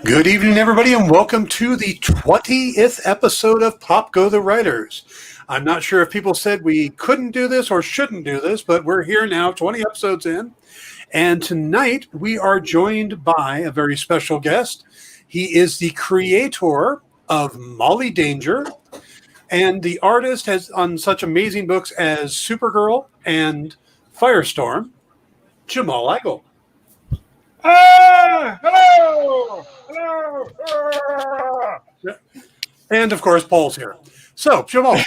Good evening, everybody, and welcome to the 20th episode of Pop Go the Writers. I'm not sure if people said we couldn't do this or shouldn't do this, but we're here now, 20 episodes in. And tonight we are joined by a very special guest. He is the creator of Molly Danger and the artist has on such amazing books as Supergirl and Firestorm, Jamal Igle. Hello! And of course, Paul's here. So, Jamal.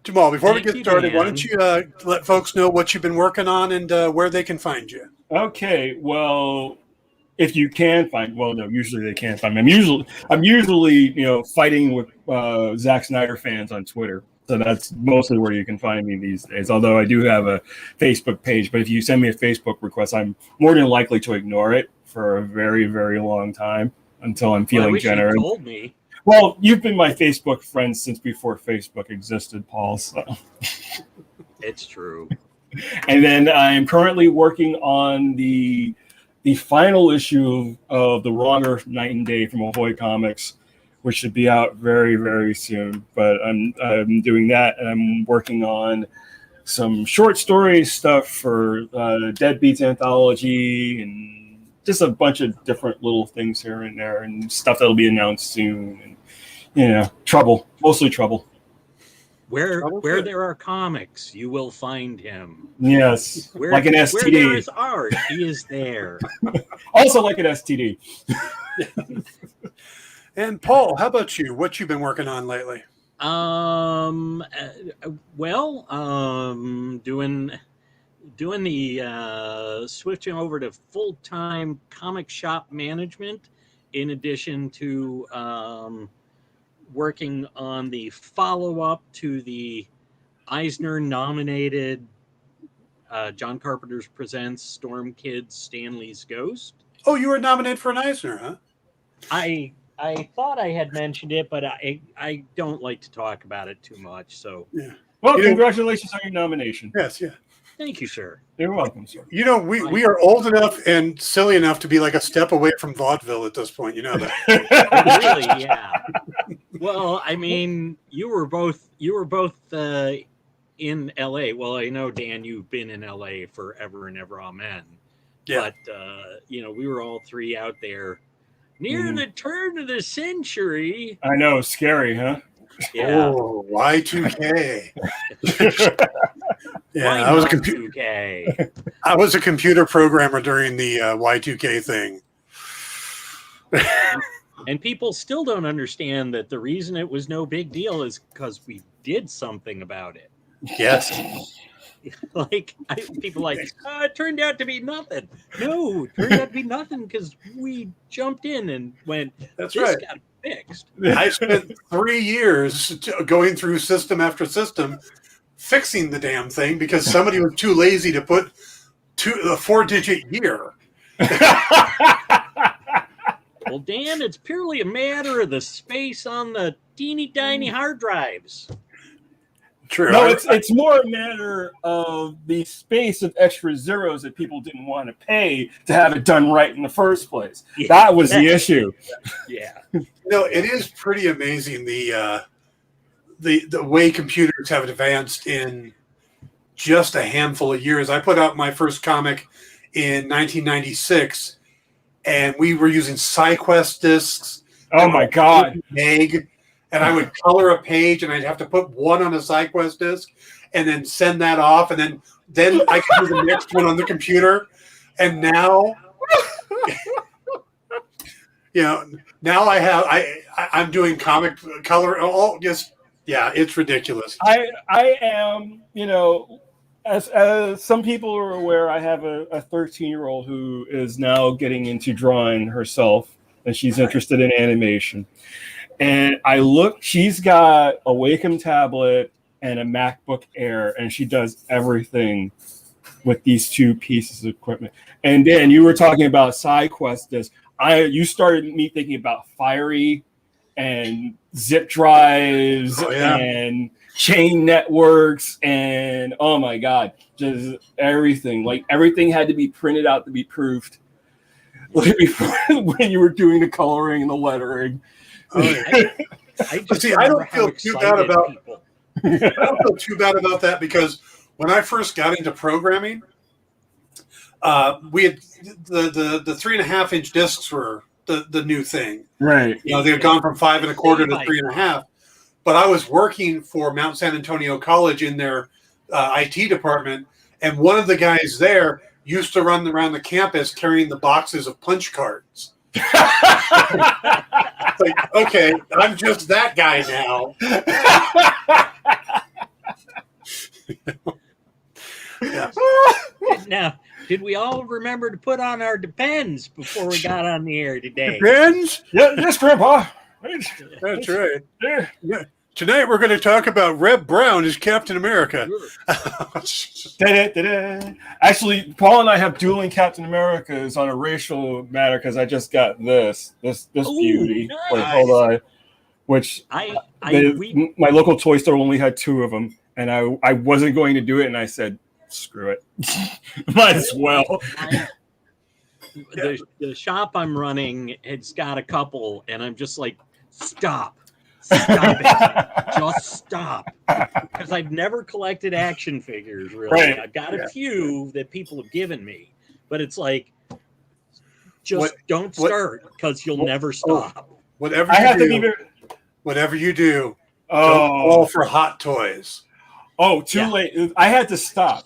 Jamal, before we get started, why don't you let folks know what you've been working on and where they can find you? Okay, well, if you can find, well, no, usually they can't find me. I'm usually, fighting with Zack Snyder fans on Twitter. So that's mostly where you can find me these days. Although I do have a Facebook page, but if you send me a Facebook request, I'm more than likely to ignore it for a very, very long time until I'm feeling generous. You told me. Well, you've been my Facebook friend since before Facebook existed, Paul. So it's true. And then I'm currently working on the final issue of The Wrong Earth, Night and Day from Ahoy Comics, which should be out very, very soon. But I'm doing that, and I'm working on some short story stuff for Deadbeats Anthology and just a bunch of different little things here and there and stuff that'll be announced soon. And, mostly trouble. Where there are comics, you will find him. Yes, like an STD. Where there is art, he is there. Also like an STD. And Paul, how about you? What you been working on lately? Doing the switching over to full-time comic shop management, in addition to working on the follow-up to the Eisner-nominated John Carpenter's Presents Storm Kids Stanley's Ghost. Oh, you were nominated for an Eisner, huh? I thought I had mentioned it, but I don't like to talk about it too much. So, yeah. Well, congratulations on your nomination. Yes, yeah. Thank you, sir. You're welcome, sir. We are old enough and silly enough to be like a step away from vaudeville at this point. You know that. Really, yeah. Well, I mean, you were both in LA. Well, I know, Dan, you've been in LA forever and ever, amen. Yeah. But we were all three out there near the turn of the century. I know, scary, huh? Yeah. Oh, Y2K. Yeah, I was a computer programmer during the Y2K thing. And people still don't understand that the reason it was no big deal is because we did something about it. Yes. People it turned out to be nothing. No, it turned out to be nothing because we jumped in and went, That's this right. got fixed. I spent 3 years going through system after system fixing the damn thing because somebody was too lazy to put a 4-digit year. Well, Dan, it's purely a matter of the space on the teeny tiny hard drives. True. No, it's more a matter of the space of extra zeros that people didn't want to pay to have it done right in the first place. Yeah. That was the issue. Yeah. It is pretty amazing the way computers have advanced in just a handful of years. I put out my first comic in 1996, and we were using SciQuest discs. Oh my God! Meg. And I would color a page, and I'd have to put one on a SciQuest disc, and then send that off, and then I could do the next one on the computer. And now, now I'm doing comic color. It's ridiculous. I am, as some people are aware, I have a 13-year-old who is now getting into drawing herself, and she's interested in animation. And she's got a Wacom tablet and a MacBook Air, and she does everything with these two pieces of equipment. And Dan, you were talking about SciQuest discs. You started me thinking about Fiery and zip drives and chain networks, and oh my god, just everything. Like everything had to be printed out to be proofed. Like before, when you were doing the coloring and the lettering. Oh, yeah. I don't feel too bad about. I don't feel too bad about that because when I first got into programming, we had the 3.5-inch discs were the new thing. Right. You know, they had gone from 5 1/4 to 3.5. But I was working for Mount San Antonio College in their IT department, and one of the guys there used to run around the campus carrying the boxes of punch cards. It's like, okay, I'm just that guy now. Yeah. Now, did we all remember to put on our Depends before we got on the air today? Depends? Yeah, yes, Grandpa. That's right. Yeah. Tonight we're going to talk about Reb Brown as Captain America. Actually, Paul and I have dueling Captain Americas on a racial matter because I just got this beauty. Nice. Wait, hold on. Which my local toy store only had 2 of them, and I wasn't going to do it, and I said, screw it. Might as well. The shop I'm running, it's got a couple, and I'm just like, stop it. Just stop. Because I've never collected action figures, really. Right. I've got a few that people have given me, but it's like, don't start because you'll never stop. Whatever you do, don't fall for Hot Toys. Oh, too late. I had to stop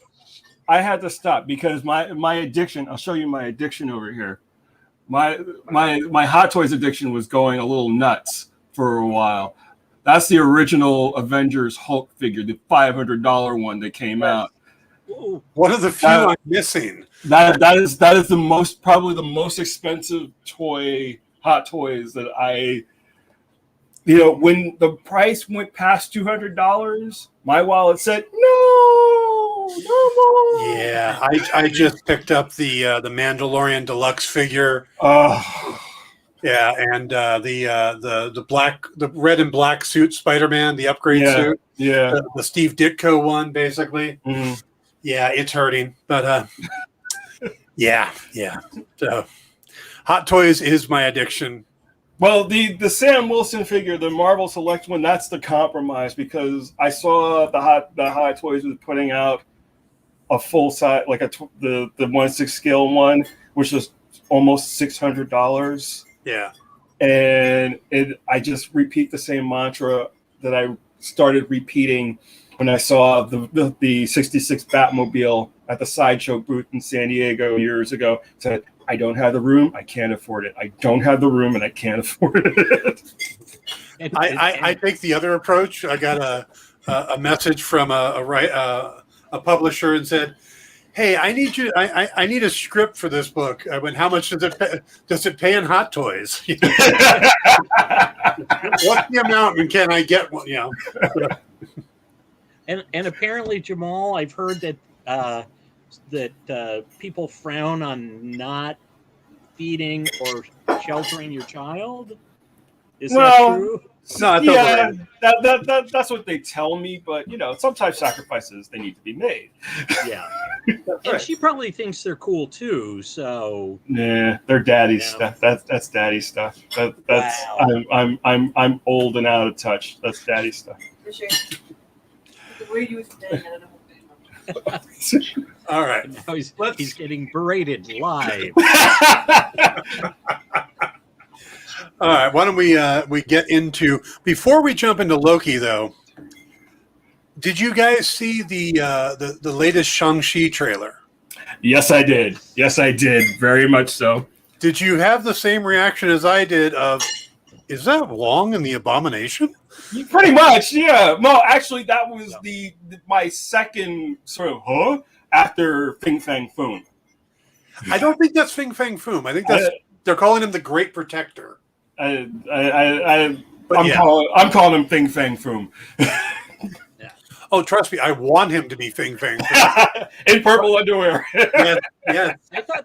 because my addiction, I'll show you my addiction over here. My Hot Toys addiction was going a little nuts for a while. That's the original Avengers Hulk figure, the $500 one that came out. One of the few I'm missing. That is probably the most expensive Hot Toys that I. You know, when the price went past $200, my wallet said no more. Yeah, I just picked up the Mandalorian deluxe figure. Yeah, and the red and black suit Spider-Man, the upgrade suit. Yeah, the Steve Ditko one, basically. Mm-hmm. Yeah, it's hurting, but yeah. So, Hot Toys is my addiction. Well, the Sam Wilson figure, the Marvel Select one, that's the compromise because I saw the Hot Toys was putting out a full size, like the 1/6 scale one, which was almost $600. Yeah, and I just repeat the same mantra that I started repeating when I saw the 66 Batmobile at the Sideshow booth in San Diego years ago. Said, I don't have the room, I can't afford it. I don't have the room, and I can't afford it. I take the other approach. I got a message from a publisher and said, "Hey, I need you. I need a script for this book." I went, "How much does it pay in Hot Toys? What's the amount, and can I get one?" You know. And apparently, Jamal, I've heard that people frown on not feeding or sheltering your child. Is that true? No, that's what they tell me, but sometimes sacrifices they need to be made. Yeah, and she probably thinks they're cool too. So nah, they're daddy stuff. That's daddy stuff. That's wow. I'm old and out of touch. That's daddy stuff. For sure. The way you today, I don't know. All right, now he's getting berated live. All right, why don't we get into, before we jump into Loki though, did you guys see the latest Shang-Chi trailer? Yes, I did. Very much so. Did you have the same reaction as I did of, is that Wong in the Abomination? Pretty much, yeah. No, actually that was my second sort of after Fing Fang Foom. I don't think that's Fing Fang Foom. I think they're calling him the Great Protector. I'm calling him Fing Fang Foom. Yeah. Oh, trust me, I want him to be Fing Fang Foom. In purple underwear. Yes.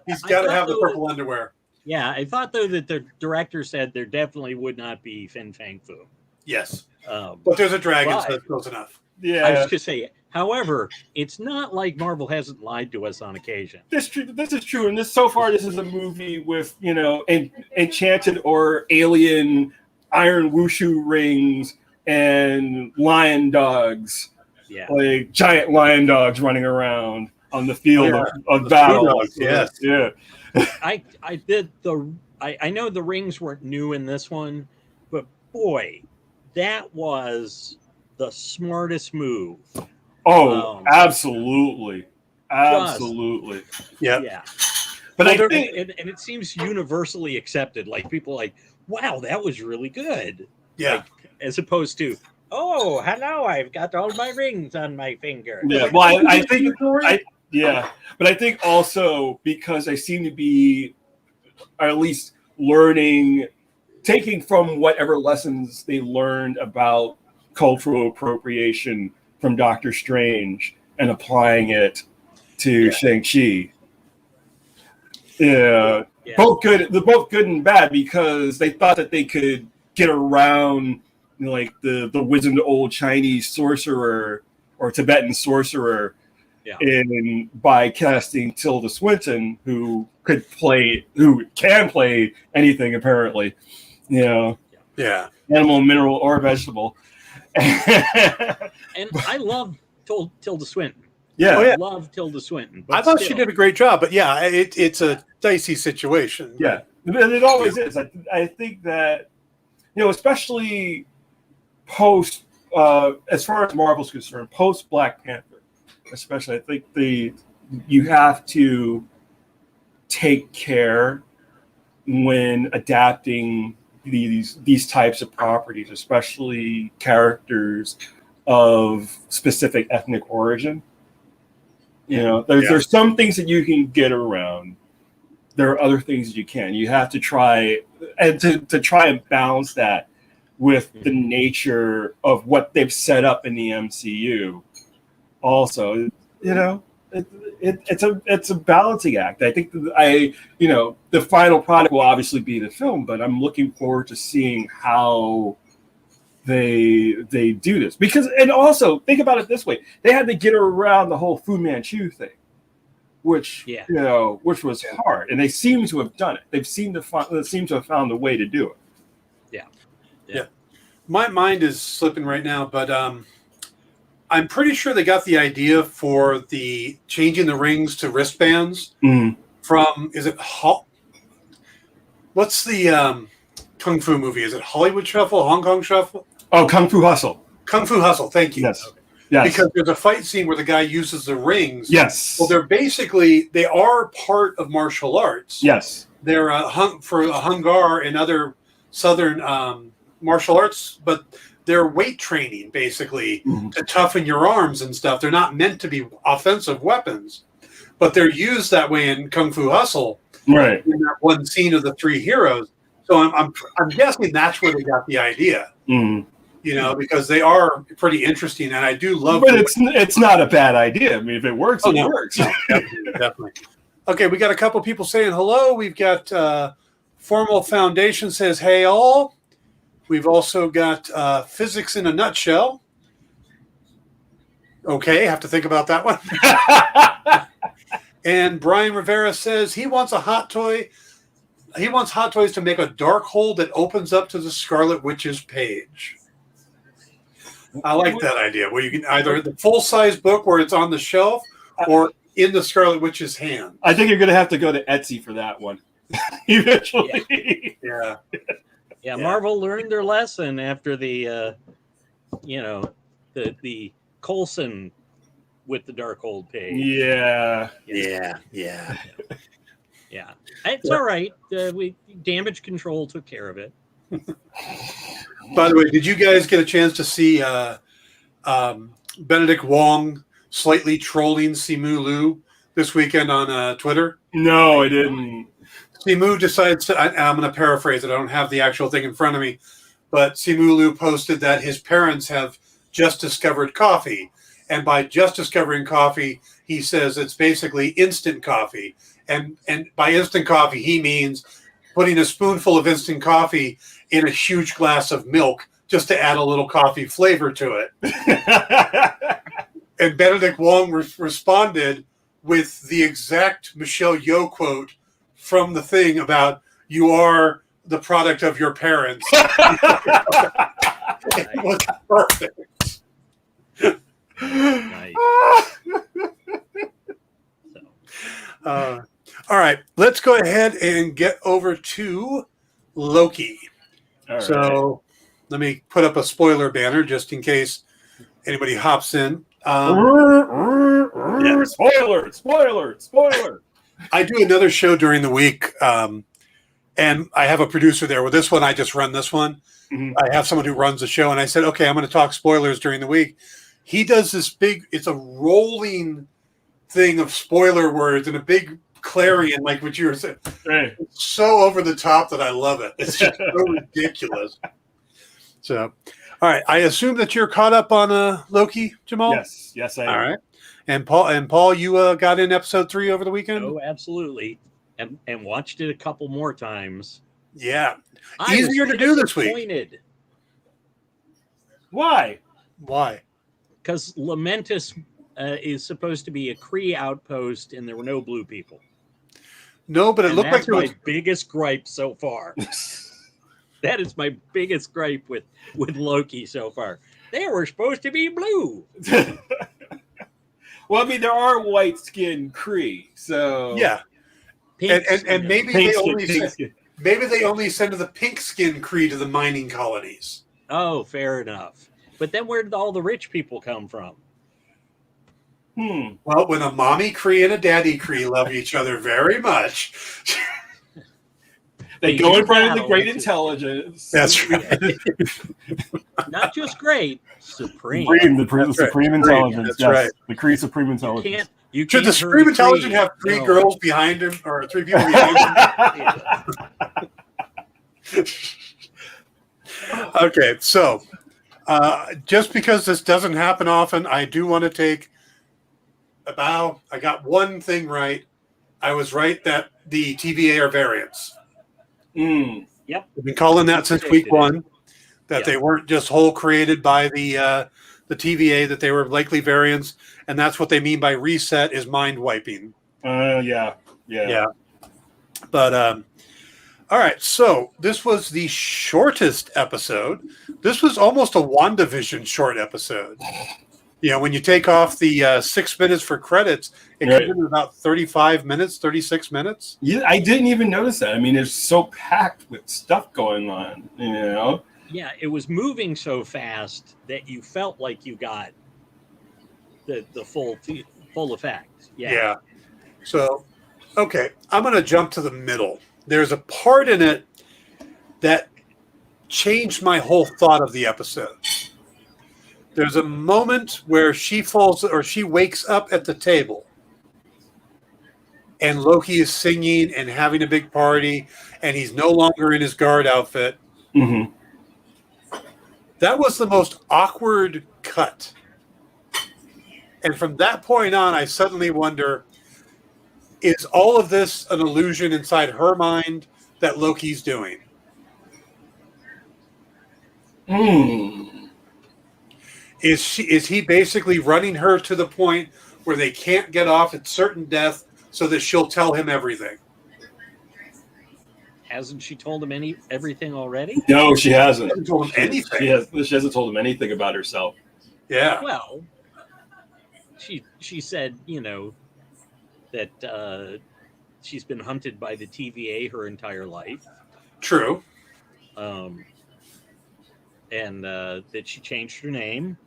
He's got to have the purple underwear. Yeah, I thought though that the director said there definitely would not be Fin Fang Foom. Yes, but there's a dragon, so that's close enough. Yeah, I was going to say, however, it's not like Marvel hasn't lied to us on occasion. this is true, and so far this is a movie with enchanted or alien iron wushu rings and lion dogs, Yeah. like giant lion dogs running around on the field of battle. Yes. Yeah. I know the rings weren't new in this one, but boy, that was the smartest move. Oh, absolutely. Absolutely. Yeah. But Well, I think and it seems universally accepted. Like people are like, wow, that was really good. Yeah. Like, as opposed to, oh, hello, I've got all my rings on my finger. yeah, well, I think but I think also because I seem to be, or at least taking from whatever lessons they learned about cultural appropriation from Doctor Strange and applying it to Shang-Chi. Yeah. Yeah. They're both good and bad because they thought that they could get around like the wizened old Chinese sorcerer or Tibetan sorcerer by casting Tilda Swinton, who can play anything apparently, animal, mineral, or vegetable. And I love Tilda Swinton. Yeah. I love Tilda Swinton. But I thought she did a great job, but it's a dicey situation. Yeah, and it always is. I think that, especially post, as far as Marvel's concerned, post Black Panther, especially, I think you have to take care when adapting these types of properties, especially characters of specific ethnic origin. There's some things that you can get around. There are other things that you can. You have to try and balance that with the nature of what they've set up in the MCU. Also, it's a balancing act. I think the final product will obviously be the film, but I'm looking forward to seeing how they do this, and also think about it this way: they had to get around the whole Fu Manchu thing, which was hard, and they seem to have done it. They seem to have found a way to do it. Yeah. My mind is slipping right now, but I'm pretty sure they got the idea for the changing the rings to wristbands from, is it what's the Kung Fu movie? Is it Hollywood Shuffle, Hong Kong Shuffle? Oh, Kung Fu Hustle. Kung Fu Hustle, thank you. Yes. Yes. Because there's a fight scene where the guy uses the rings. Yes. Well, they are part of martial arts. Yes. They're for Hungar and other southern martial arts, but they're weight training basically to toughen your arms and stuff. They're not meant to be offensive weapons, but they're used that way in Kung Fu Hustle. Right. In that one scene of the three heroes. So I'm guessing that's where they got the idea. Because they are pretty interesting, and I do love. But it's not a bad idea. I mean, if it works, it works. No, definitely. Okay, we got a couple people saying hello. We've got Formal Foundation says, "Hey all." We've also got Physics in a Nutshell. Okay, have to think about that one. And Brian Rivera says he wants a hot toy. He wants Hot Toys to make a dark hole that opens up to the Scarlet Witch's page. I like that idea, where you can either the full-size book where it's on the shelf or in the Scarlet Witch's hand. I think you're going to have to go to Etsy for that one eventually. Yeah, Marvel learned their lesson after the Coulson with the Darkhold page. Yeah. It's all right. Damage Control took care of it. By the way, did you guys get a chance to see Benedict Wong slightly trolling Simu Liu this weekend on Twitter? No, I didn't. Simu decides to, I'm going to paraphrase it. I don't have the actual thing in front of me, but Simu Liu posted that his parents have just discovered coffee. And by just discovering coffee, he says it's basically instant coffee. And by instant coffee, he means putting a spoonful of instant coffee in a huge glass of milk just to add a little coffee flavor to it. And Benedict Wong responded with the exact Michelle Yeoh quote from the thing about "you are the product of your parents." It was perfect. Nice. All right, let's go ahead and get over to Loki. All right. So let me put up a spoiler banner just in case anybody hops in. Spoiler. I do another show during the week, and I have a producer there. With this one, I just run this one. Mhm. I have someone who runs the show, and I said, okay, I'm going to talk spoilers during the week. He does this big, it's a rolling thing of spoiler words and a big clarion, like what you were saying. Hey. It's so over the top that I love it. It's just so ridiculous. So, all right. I assume that you're caught up on Loki, Jamal? Yes, I am. All right. And Paul, you got in episode 3 over the weekend? Oh, absolutely. And watched it a couple more times. Yeah. I was Easier to do this week. disappointed Why? Why? because Lamentus is supposed to be a Kree outpost, and there were no blue people. No, but it And looked like that's there my was. biggest gripe so far. That is my biggest gripe with Loki so far. They were supposed to be blue. Well, I mean, there are white-skinned Kree, so Yeah. Pink And skin. maybe Pink they skin, only pink send, skin. maybe they only send the pink skin Kree to the mining colonies. Oh, fair enough. But then where did all the rich people come from? Well, when a mommy Kree and a daddy Kree love each other very much. They go in front of the great intelligence. That's right. Not just great, supreme. The supreme intelligence. That's Yes, right. the Kree supreme You intelligence. can't. You Should can't the Supreme hurt a Intelligence Kree. have 3 No. girls behind him or 3 people behind him? Okay, so just because this doesn't happen often, I do want to take a bow. I got one thing right. I was right that the TVA are variants. Mm. We've been calling that since week 1, that Yeah. they weren't just whole created by the TVA, that they were likely variants, and that's what they mean by reset is mind wiping. Yeah. But all right, so this was the shortest episode. This was almost a WandaVision short episode. You know, when you take off the 6 minutes for credits, it Right. comes in about 35 minutes, 36 minutes. Yeah, I didn't even notice that. I mean, it's so packed with stuff going on, you know? Yeah, it was moving so fast that you felt like you got the full effect. Yeah. So, okay, I'm going to jump to the middle. There's a part in it that changed my whole thought of the episode. There's a moment where she falls or she wakes up at the table and Loki is singing and having a big party and he's no longer in his guard outfit. Mm-hmm. That was the most awkward cut. And from that point on, I suddenly wonder, is all of this an illusion inside her mind that Loki's doing? Is he basically running her to the point where they can't get off at certain death so that she'll tell him everything? Hasn't she told him everything already? No, she hasn't. Hasn't told him anything. She hasn't told him anything about herself. Yeah. Well, she said, you know, that she's been hunted by the TVA her entire life. True. And that she changed her name.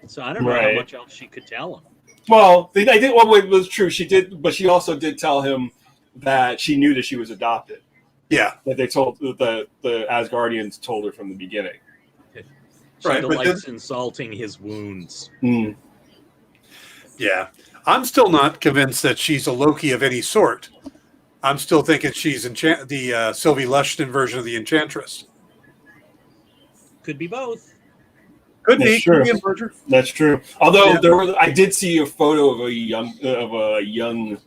So I don't know how much else she could tell him. Well, I did. Well, it was true. She did, but she also did tell him that she knew that she was adopted. Yeah. That they told the Asgardians told her from the beginning. She Right, but likes insulting his wounds. Mm. Yeah. I'm still not convinced that she's a Loki of any sort. I'm still thinking she's the Sylvie Lushton version of the Enchantress. Could be both. Could be. That's true. Could be a merger. That's true. Although Yeah. I did see a photo of a young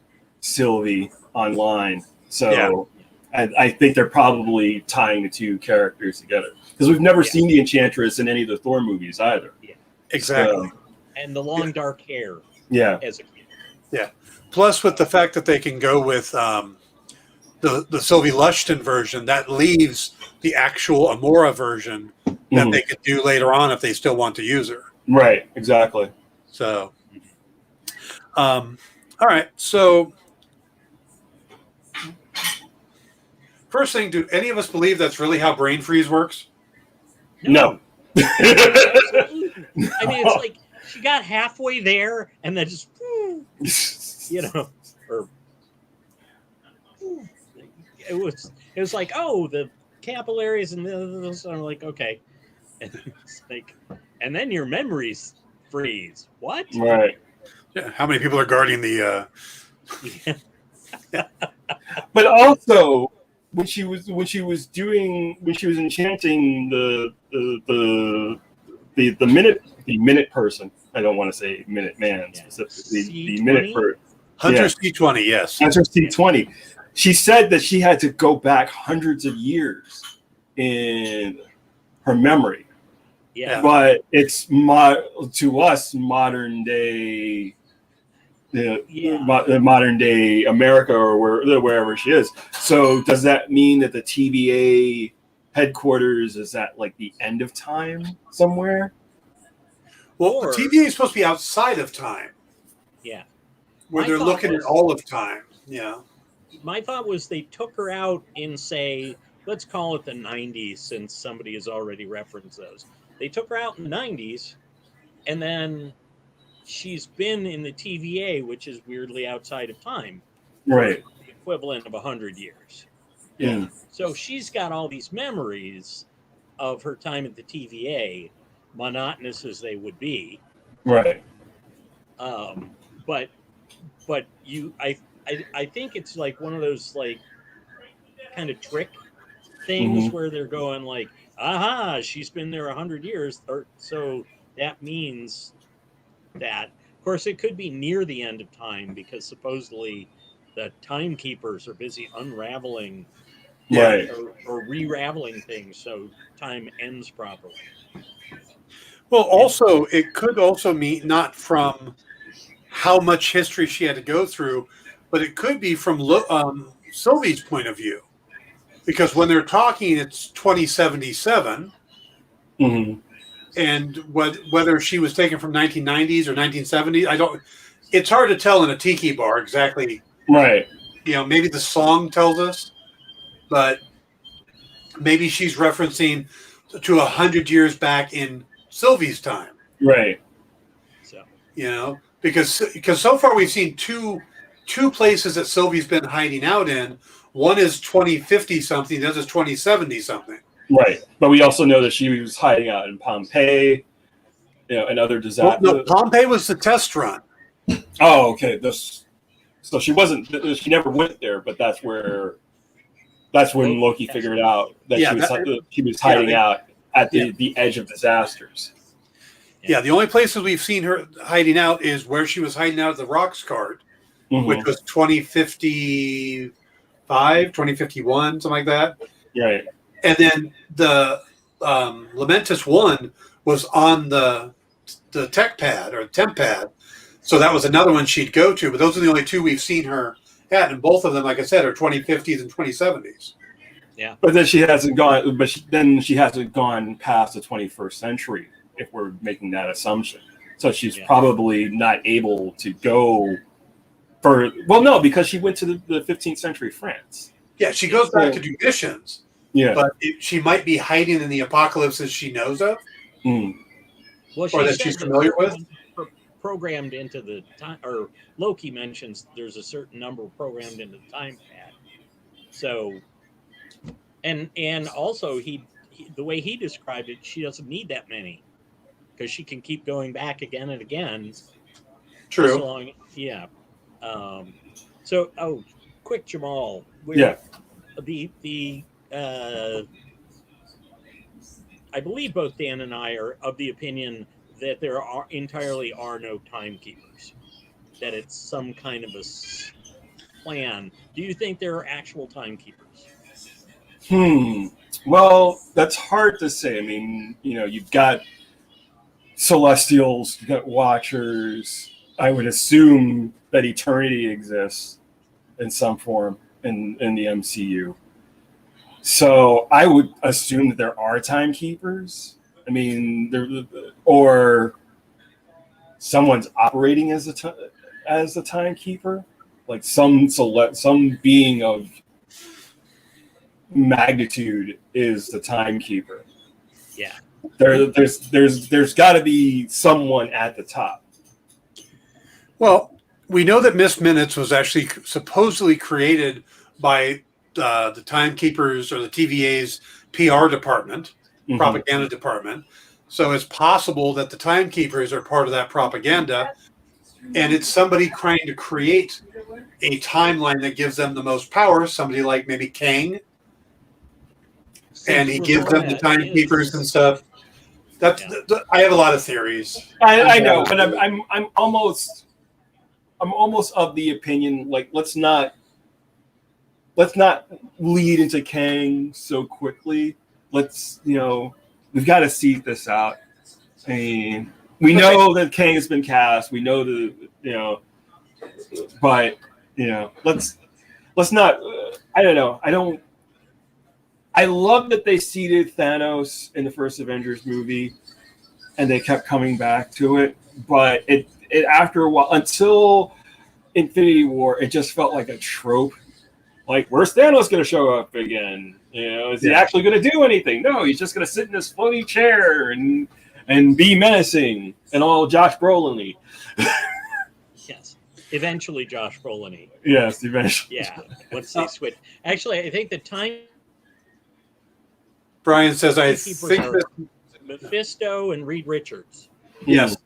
Sylvie online. So I think they're probably tying the two characters together because we've never seen the Enchantress in any of the Thor movies either. Yeah. Exactly. And the long dark hair. Yeah. As a kid. Yeah. Plus, with the fact that they can go with the Sylvie Lushton version, that leaves the actual Amora version that they could do later on if they still want to use her. Right. Exactly. So, all right. So, first thing, do any of us believe that's really how brain freeze works? No. Absolutely. I mean, it's like she got halfway there and then just, or it was like, oh, the capillaries and this. I'm like, okay, and it's like, and then your memories freeze. What? Right. Yeah. How many people are guarding the? But also, when she was enchanting the minute person. I don't want to say minute man specifically. The minute person. Hunter C20, yes. Hunter C20. She said that she had to go back hundreds of years in her memory. Yeah. But it's to us modern day. Modern day America or wherever she is. So does that mean that the TVA headquarters is at like the end of time somewhere? Well, the TVA is supposed to be outside of time. Yeah. Where they're looking at all of time. Yeah. My thought was they took her out in, say, let's call it the 90s, since somebody has already referenced those. They took her out in the 90s, and then she's been in the TVA, which is weirdly outside of time. Right. The equivalent of 100 years. Yeah. So she's got all these memories of her time at the TVA, monotonous as they would be. Right. But I think it's like one of those like kind of trick things where they're going like, aha, she's been there 100 years, or so that means that. Of course, it could be near the end of time because supposedly the timekeepers are busy unraveling or re-raveling things so time ends properly. Well, also, it could also mean not from how much history she had to go through, but it could be from Sylvie's point of view. Because when they're talking, it's 2077. Mm-hmm. And whether she was taken from 1990s or 1970s, it's hard to tell in a tiki bar exactly. Right. Maybe the song tells us, but maybe she's referencing to 100 years back in Sylvie's time. Right. So, because so far we've seen two places that Sylvie's been hiding out in. One is 2050 something, the other is 2070 something. Right, but we also know that she was hiding out in Pompeii, and other disasters. Well, no, Pompeii was the test run. Oh, okay. So she wasn't. She never went there, but that's when Loki figured out that she was hiding out at the edge of disasters. Yeah, the only places we've seen her hiding out is where she was hiding out at the Rocks cart, which was 2055, 2051, something like that. Right. And then the Lamentus 1 was on the tech pad or temp pad. So that was another one she'd go to. But those are the only two we've seen her at. And both of them, like I said, are 2050s and 2070s. Yeah. But then she hasn't gone. She hasn't gone past the 21st century, if we're making that assumption. So she's probably not able to go for. Well, no, because she went to the 15th century France. Yeah, she goes back to do missions. Yeah. But she might be hiding in the apocalypses she knows of. Mm. Well, or that she's familiar with. Programmed into the time, or Loki mentions there's a certain number programmed into the time pad. So, and also the way he described it, she doesn't need that many because she can keep going back again and again. True. Quick, Jamal. I believe both Dan and I are of the opinion that there entirely are no timekeepers, that it's some kind of a plan. Do you think there are actual timekeepers? Well, that's hard to say. I mean, you've got Celestials, you've got Watchers. I would assume that Eternity exists in some form in the MCU. So I would assume that there are timekeepers. I mean, or someone's operating as a timekeeper, like some being of magnitude is the timekeeper. Yeah. There's got to be someone at the top. Well, we know that Miss Minutes was actually supposedly created by the Timekeepers or the TVA's PR department, propaganda department. So it's possible that the Timekeepers are part of that propaganda, and it's somebody trying to create a timeline that gives them the most power, somebody like maybe Kang, and he gives them the Timekeepers and stuff. I have a lot of theories. I know, but I'm almost of the opinion, like, let's not lead into Kang so quickly. Let's, we've got to see this out. I mean, we know that Kang has been cast. We know but let's not. I don't know. I love that they seeded Thanos in the first Avengers movie, and they kept coming back to it. But it after a while, until Infinity War, it just felt like a trope. Like, where's Thanos going to show up again? Is he actually going to do anything? No, he's just going to sit in this floaty chair and be menacing and all Josh Brolin-y. Yes. Eventually Josh Brolin-y. Yes, eventually. Yeah. Once they switch. Actually, I think the time Brian says, I think that Mephisto and Reed Richards. Yes.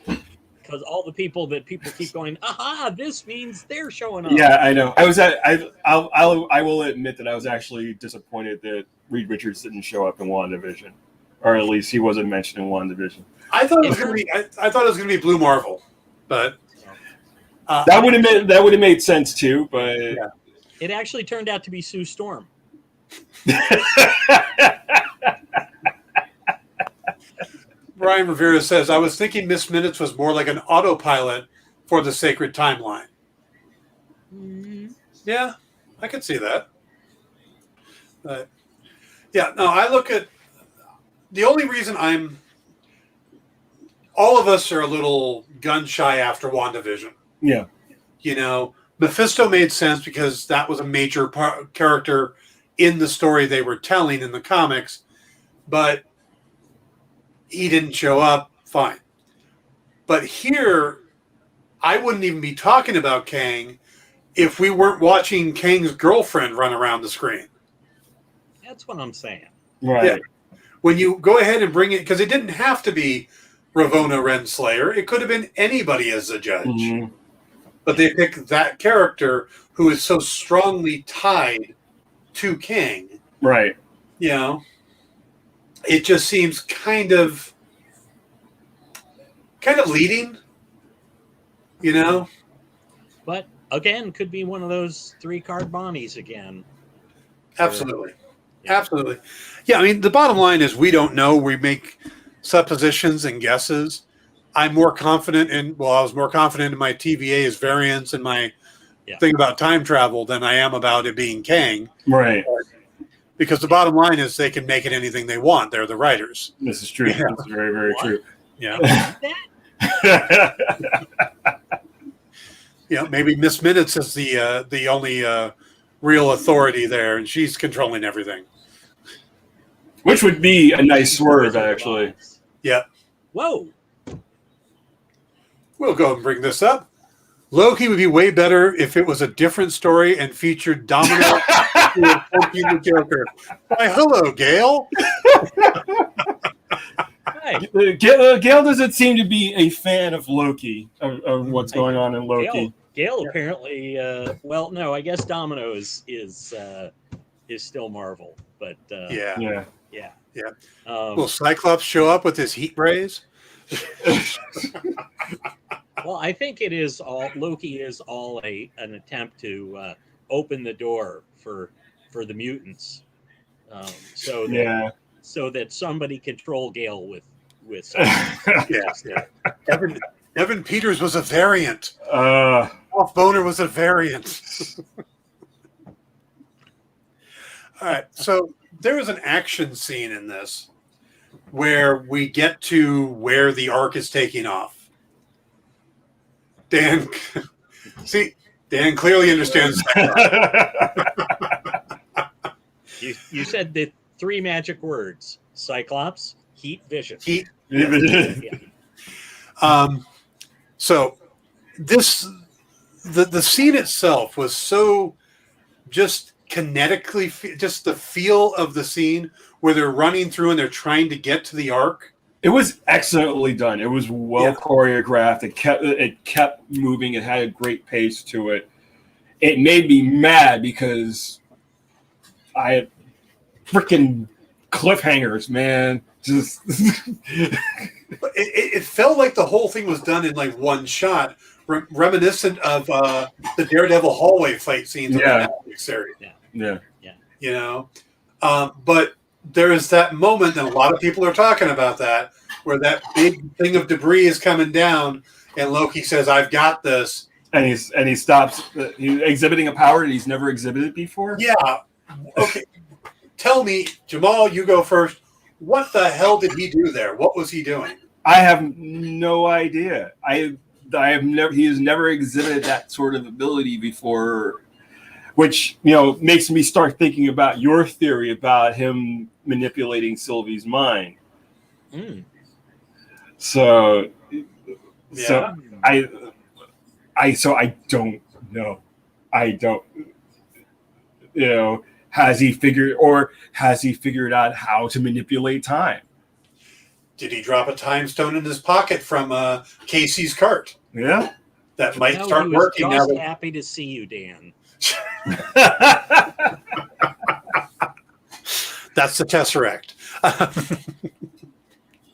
Because all the people keep going, aha, this means they're showing up. Yeah, I know. I will admit that I was actually disappointed that Reed Richards didn't show up in WandaVision, or at least he wasn't mentioned in WandaVision. I thought it was going to be. I thought it was going to be Blue Marvel, but that would have made sense too. But it actually turned out to be Sue Storm. Brian Rivera says, I was thinking Miss Minutes was more like an autopilot for the Sacred Timeline. Mm-hmm. Yeah, I could see that. But yeah, no, I look at the only reason all of us are a little gun shy after WandaVision. Yeah. Mephisto made sense because that was a major character in the story they were telling in the comics, but he didn't show up, fine. But here, I wouldn't even be talking about Kang if we weren't watching Kang's girlfriend run around the screen. That's what I'm saying. Right. Yeah. When you go ahead and bring it, because it didn't have to be Ravonna Renslayer. It could have been anybody as a judge. Mm-hmm. But they picked that character who is so strongly tied to Kang. Right. It just seems kind of leading, But again, could be one of those 3-card Bonnies again. Absolutely. Yeah. Absolutely. Yeah, I mean, the bottom line is we don't know. We make suppositions and guesses. I was more confident in my TVA's variants and my thing about time travel than I am about it being Kang. Right. Because the bottom line is they can make it anything they want. They're the writers. This is true. Yeah. This is very, very true. Yeah. Maybe Miss Minutes is the only real authority there, and she's controlling everything. Which would be a nice swerve, actually. Yeah. Whoa. We'll go and bring this up. Loki would be way better if it was a different story and featured Domino the Joker. Why, hello, Gail. Hi. Gail doesn't seem to be a fan of Loki, of what's going on in Loki. Gail apparently, no, I guess Domino is still Marvel, but yeah. Will Cyclops show up with his heat rays? Well, I think it is all Loki is all an attempt to open the door for the mutants So that Yeah. so that somebody can troll Gale with Yeah. Evan Peters was a variant. Uh, Off Boner was a variant. All right. So there is an action scene in this where we get to where the arc is taking off. Dan, see, Dan clearly understands. you said the 3 magic words: Cyclops, heat, vision. Heat. yeah. So the scene itself was so just kinetically, just the feel of the scene where they're running through and they're trying to get to the arc. It was excellently done. It was well choreographed. It kept moving. It had a great pace to it. It made me mad because I had freaking cliffhangers, man. Just it felt like the whole thing was done in like one shot, reminiscent of the Daredevil hallway fight scenes in the Netflix series. Yeah. You know, but there is that moment, and a lot of people are talking about that, where that big thing of debris is coming down, and Loki says, "I've got this," and he stops. He's exhibiting a power that he's never exhibited before. Yeah. Okay. Tell me, Jamal, you go first. What the hell did he do there? What was he doing? I have no idea. I have never. He has never exhibited that sort of ability before, which makes me start thinking about your theory about him manipulating Sylvie's mind. Mm. So I don't know. I don't. Has he figured out how to manipulate time? Did he drop a time stone in his pocket from Casey's cart? Yeah, that might No, start he was working now. Just happy to see you, Dan. That's the Tesseract.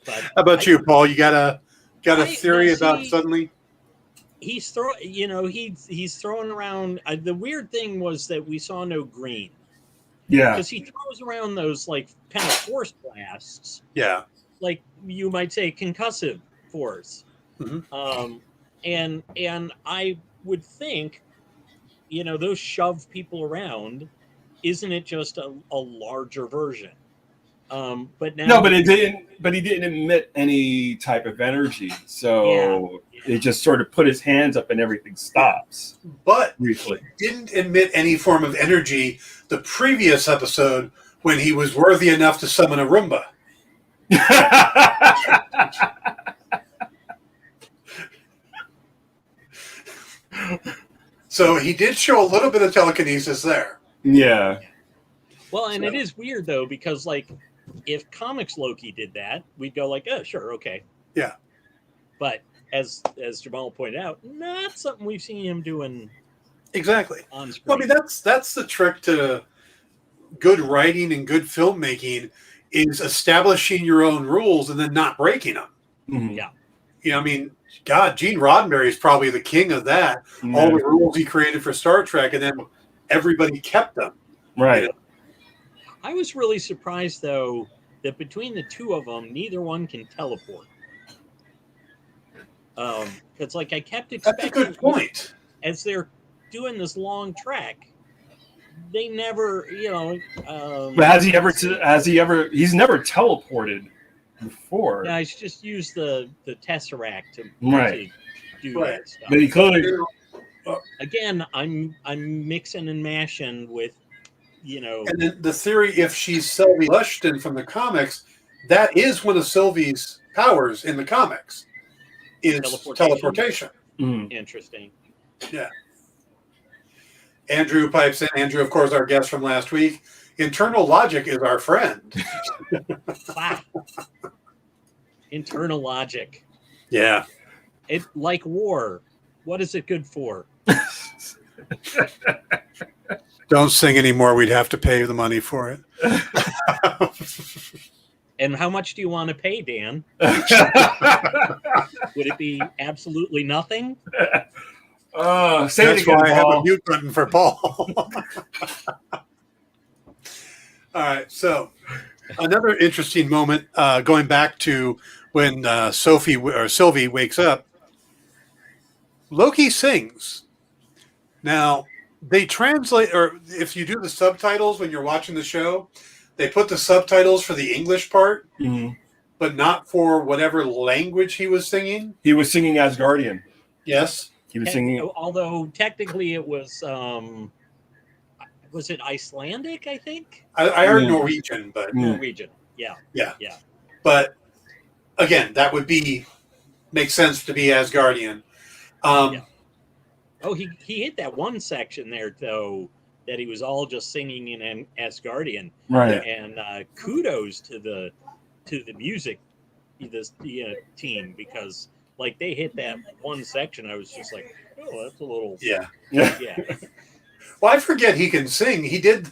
But How about you, Paul? You got a theory about see, suddenly? He's throwing around. The weird thing was that we saw no green. Yeah, because he throws around those like kind of force blasts. Yeah, like you might say concussive force. Mm-hmm. And I would think, those shove people around. Isn't it just a larger version? But now, no, but it didn't. But he didn't emit any type of energy, so it just sort of put his hands up and everything stops. But briefly, he didn't emit any form of energy the previous episode when he was worthy enough to summon a Roomba. So he did show a little bit of telekinesis there. Yeah. Well, and it is weird though, because like if comics Loki did that, we'd go like, oh, sure, okay. Yeah. But as Jamal pointed out, not something we've seen him doing. Exactly. On screen. Well, I mean, that's the trick to good writing and good filmmaking is establishing your own rules and then not breaking them. Mm-hmm. Yeah. I mean, God, Gene Roddenberry is probably the king of that. Mm-hmm. All the rules he created for Star Trek, and then everybody kept them. Right. I was really surprised, though, that between the two of them, neither one can teleport. It's like I kept expecting. That's a good point. As they're doing this long trek, they never, but has he ever? He's never teleported before. Yeah, he's just used the Tesseract to do that stuff. But he clearly. Again, I'm mixing and mashing with, And then the theory, if she's Sylvie Lushton from the comics, that is one of Sylvie's powers in the comics, is teleportation. Mm. Interesting. Yeah. Andrew pipes in. Andrew, of course, our guest from last week. Internal logic is our friend. Wow. Internal logic. Yeah. It like war. What is it good for? Don't sing anymore. We'd have to pay the money for it. And how much do you want to pay, Dan? Would it be absolutely nothing? Say That's it again, why Paul. I have a mute button for Paul. All right. So another interesting moment going back to when Sylvie wakes up. Loki sings. Now, they translate, or if you do the subtitles when you're watching the show, they put the subtitles for the English part, but not for whatever language he was singing. He was singing Asgardian. Yes. He was singing. Although technically it was it Icelandic? I think I heard Norwegian, but Norwegian. Yeah. But again, that would make sense to be Asgardian. Oh, he hit that one section there though that he was all just singing in an Asgardian, Right? And kudos to the music, the team, because like they hit that one section, I was just like, oh, that's a little yeah. Well, I forget he can sing. He did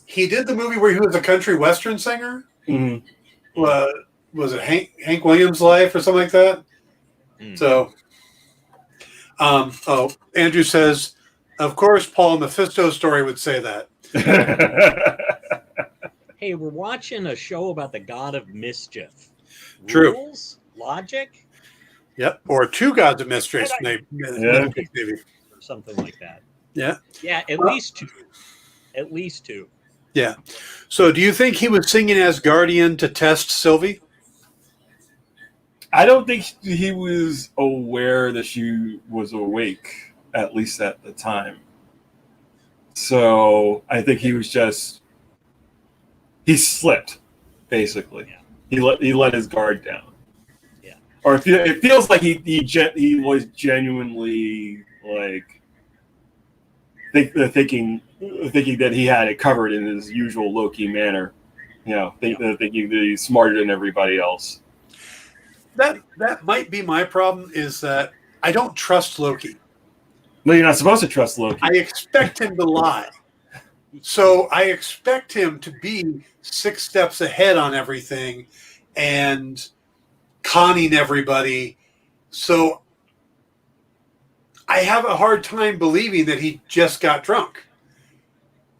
the movie where he was a country western singer. Mm-hmm. Was it Hank Williams' Life or something like that? So. Andrew says, of course, Paul Mephisto Storrie would say that. Hey, we're watching a show about the god of mischief. True. Rules? Logic? Yep. Or two gods of mischief, maybe. Or something like that. Yeah. Yeah, at least two. At least two. Yeah. So do you think he was singing Asgardian to test Sylvie? I don't think he was aware that she was awake, at least at the time. So I think he was he slipped, basically. Yeah. He let his guard down. Yeah. Or it feels like he was genuinely like thinking that he had it covered in his usual Loki manner. Thinking that he's smarter than everybody else. That might be my problem, is that I don't trust Loki. No, you're not supposed to trust Loki. I expect him to lie. So I expect him to be 6 steps ahead on everything and conning everybody. So I have a hard time believing that he just got drunk.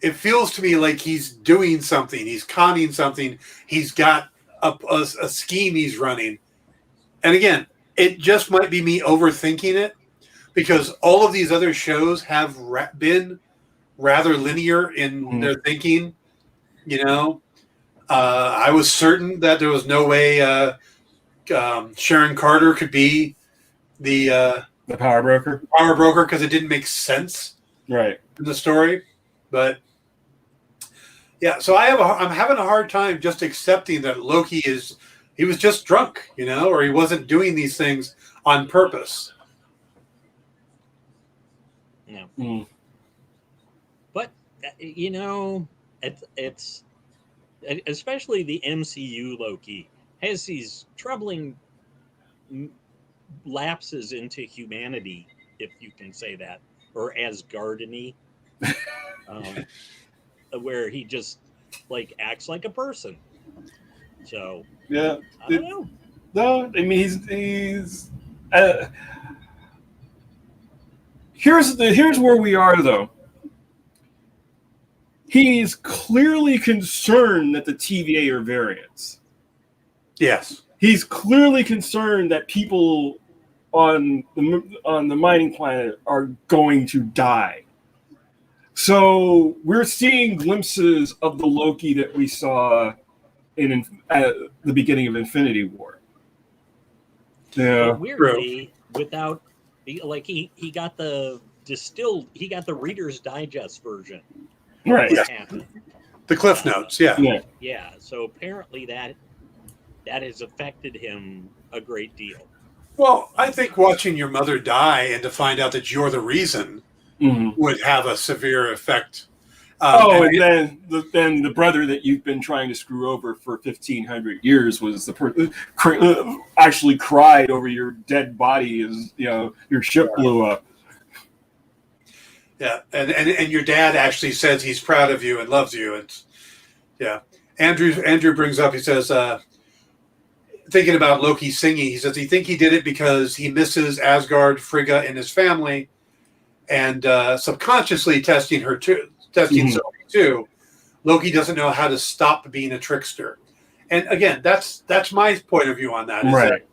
It feels to me like he's doing something. He's conning something. He's got a scheme he's running. And again, it just might be me overthinking it, because all of these other shows have been rather linear in their thinking. I was certain that there was no way Sharon Carter could be the power broker. Power broker, because it didn't make sense, right, in the story. But yeah, so I'm having a hard time just accepting that Loki he was just drunk, or he wasn't doing these things on purpose. No. But, it's especially the MCU Loki has these troubling lapses into humanity, if you can say that, or Asgardany, where he just acts like a person. So yeah, I don't know. No, I mean he's. Here's where we are though. He's clearly concerned that the TVA are variants. Yes, he's clearly concerned that people on the mining planet are going to die. So we're seeing glimpses of the Loki that we saw at the beginning of Infinity War. Yeah, but weirdly, without he got the Reader's Digest version. Right. Yeah. The Cliff Notes. Yeah. Yeah. So apparently that has affected him a great deal. Well, I think watching your mother die and to find out that you're the reason would have a severe effect. Then the brother that you've been trying to screw over for 1,500 years was the actually cried over your dead body as your ship blew up. Yeah, and your dad actually says he's proud of you and loves you. Andrew brings up. He says, thinking about Loki singing, he says he think he did it because he misses Asgard, Frigga, and his family, and subconsciously testing her too. Testing Sylvie too. Loki doesn't know how to stop being a trickster. And again, that's my point of view on that. Is Right.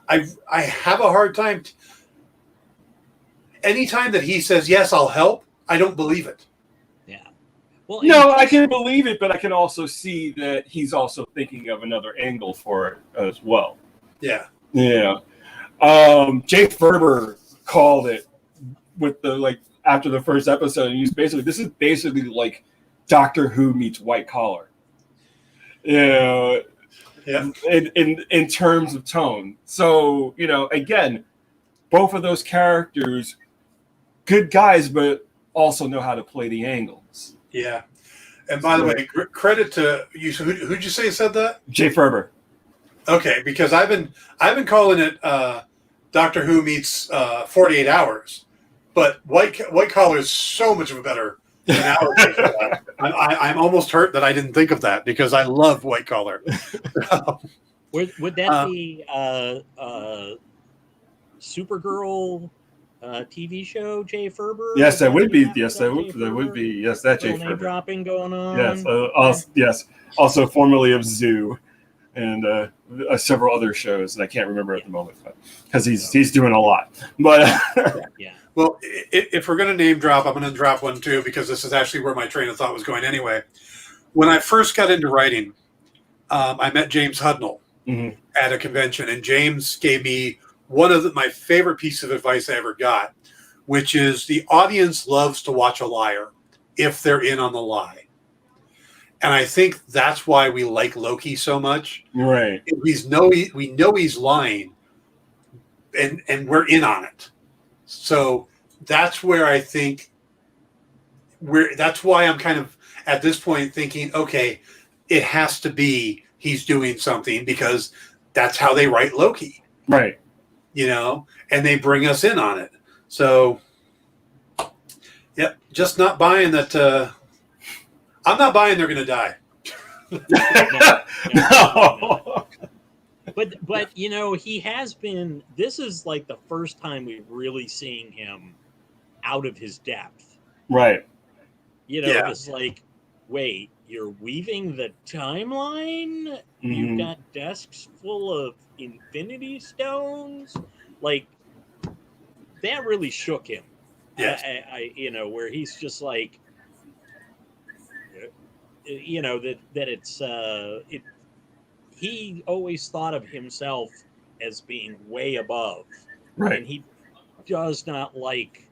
that I have a hard time. Anytime that he says, yes, I'll help, I don't believe it. Yeah. Well, No, I can believe it, but I can also see that he's also thinking of another angle for it as well. Yeah. Yeah. Jake Ferber called it with the after the first episode, and this is basically like Doctor Who meets White Collar. Yeah. In terms of tone. So, again, both of those characters, good guys, but also know how to play the angles. Yeah. And by the way, credit to you. So who'd you say said that? Jay Ferber. Okay, because I've been calling it Doctor Who meets 48 Hours, but White Collar is so much of a better analogy for that. I'm almost hurt that I didn't think of that because I love White Collar. Would that be Supergirl TV show, Jay Ferber? Yes, that would be. Yes, that would be. Yes, that Jay name Ferber. dropping going on. Yes, yes. Also formerly of Zoo, and several other shows that I can't remember at the moment, because he's doing a lot. But yeah. Well, if we're going to name drop, I'm going to drop one too, because this is actually where my train of thought was going anyway. When I first got into writing, I met James Hudnall at a convention, and James gave me one of my favorite pieces of advice I ever got, which is the audience loves to watch a liar if they're in on the lie. And I think that's why we like Loki so much. Right. We know he's lying, and we're in on it. So that's where I think that's why I'm kind of at this point thinking, okay, it has to be he's doing something, because that's how they write Loki. Right. And they bring us in on it. So, yep, just not buying that. I'm not buying they're going to die. No. But he has been. This is like the first time we're really seeing him out of his depth. Right. It's like, wait, you're weaving the timeline? You've got desks full of Infinity Stones? Like, that really shook him. Yes. Where he's just like, that it's he always thought of himself as being way above. Right. And he does not like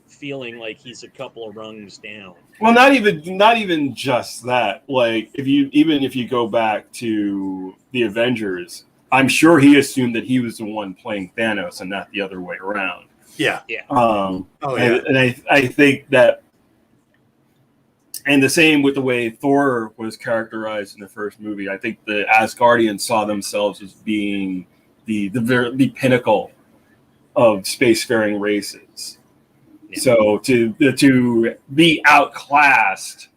feeling like he's a couple of rungs down. Well, not even just that. Like, if you go back to the Avengers, I'm sure he assumed that he was the one playing Thanos and not the other way around. Yeah. Yeah. And I think that, and the same with the way Thor was characterized in the first movie. I think the Asgardians saw themselves as being the pinnacle of spacefaring races. Yeah. So to be outclassed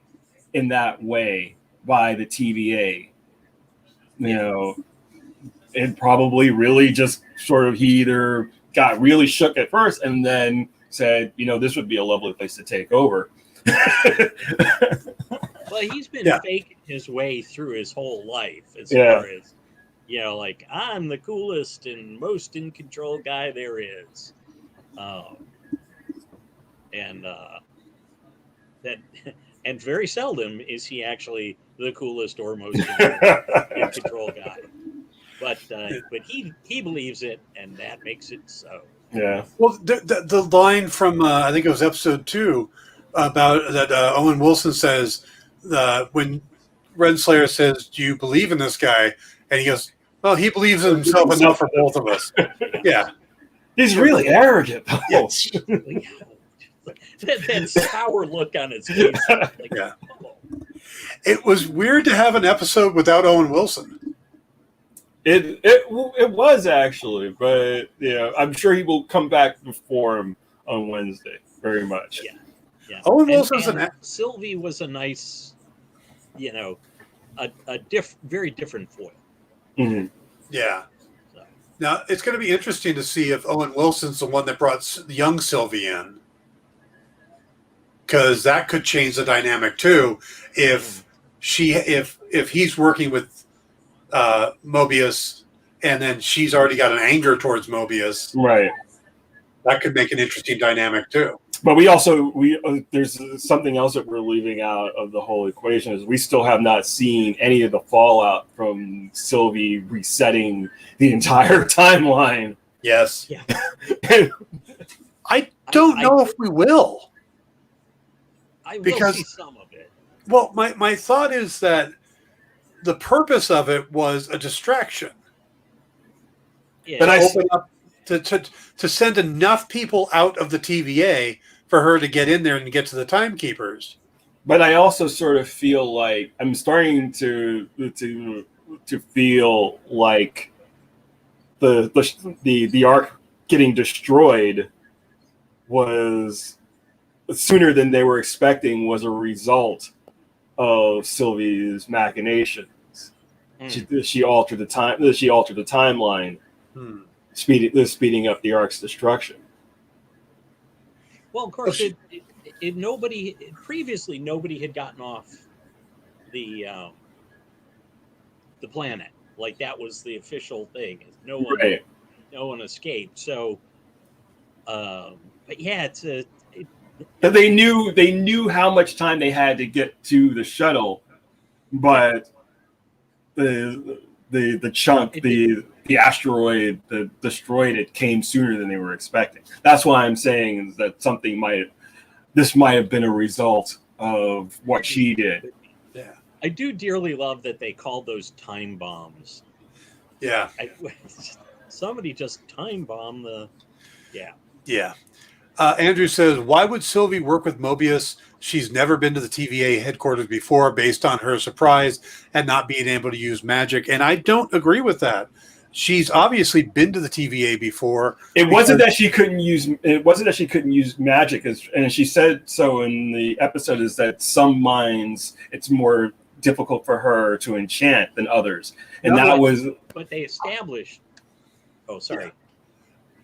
in that way by the TVA, it probably really just sort of, he either got really shook at first and then said, this would be a lovely place to take over. Well, he's been faking his way through his whole life as far as, like, I'm the coolest and most in control guy there is. And very seldom is he actually the coolest or most in control guy. But he believes it, and that makes it so. Yeah. Well, the line from I think it was episode 2 about that Owen Wilson says when Renslayer says, "Do you believe in this guy?" and he goes, "Well, he believes in himself enough for both of us." Yeah. He's really arrogant. Yes. that sour look on his face. Like, yeah. Oh. It was weird to have an episode without Owen Wilson. It was actually, but I'm sure he will come back before him on Wednesday. Very much. Yeah. Yeah. Owen Wilson's Sylvie was a nice, very different foil. Mm-hmm. Yeah. So. Now it's going to be interesting to see if Owen Wilson's the one that brought young Sylvie in. because that could change the dynamic too. If he's working with Mobius, and then she's already got an anger towards Mobius, right? That could make an interesting dynamic too. But there's something else that we're leaving out of the whole equation is we still have not seen any of the fallout from Sylvie resetting the entire timeline. Yes. Yeah. I don't know if we will. I will Because- see some of it. Well, my thought is that the purpose of it was a distraction. Yeah. But To I- open up to send enough people out of the TVA for her to get in there and get to the timekeepers. But I also sort of feel like I'm starting to feel like the arc getting destroyed was sooner than they were expecting, was a result of Sylvie's machinations. She altered the timeline, speeding up the arc's destruction. Well, of course, previously nobody had gotten off the planet. Like that was the official thing. No one escaped. So, but yeah, But they knew how much time they had to get to the shuttle, but the chunk, the asteroid that destroyed it came sooner than they were expecting. That's why I'm saying is that this might have been a result of what she did. Yeah. I do dearly love that they called those time bombs. Yeah. Somebody just time bomb the. Yeah. Yeah. Andrew says, why would Sylvie work with Mobius? She's never been to the TVA headquarters before based on her surprise and not being able to use magic. And I don't agree with that. She's obviously been to the TVA before. It wasn't that she couldn't use magic, and she said so in the episode, is that some minds it's more difficult for her to enchant than others. And But they established. Oh, sorry. Yeah.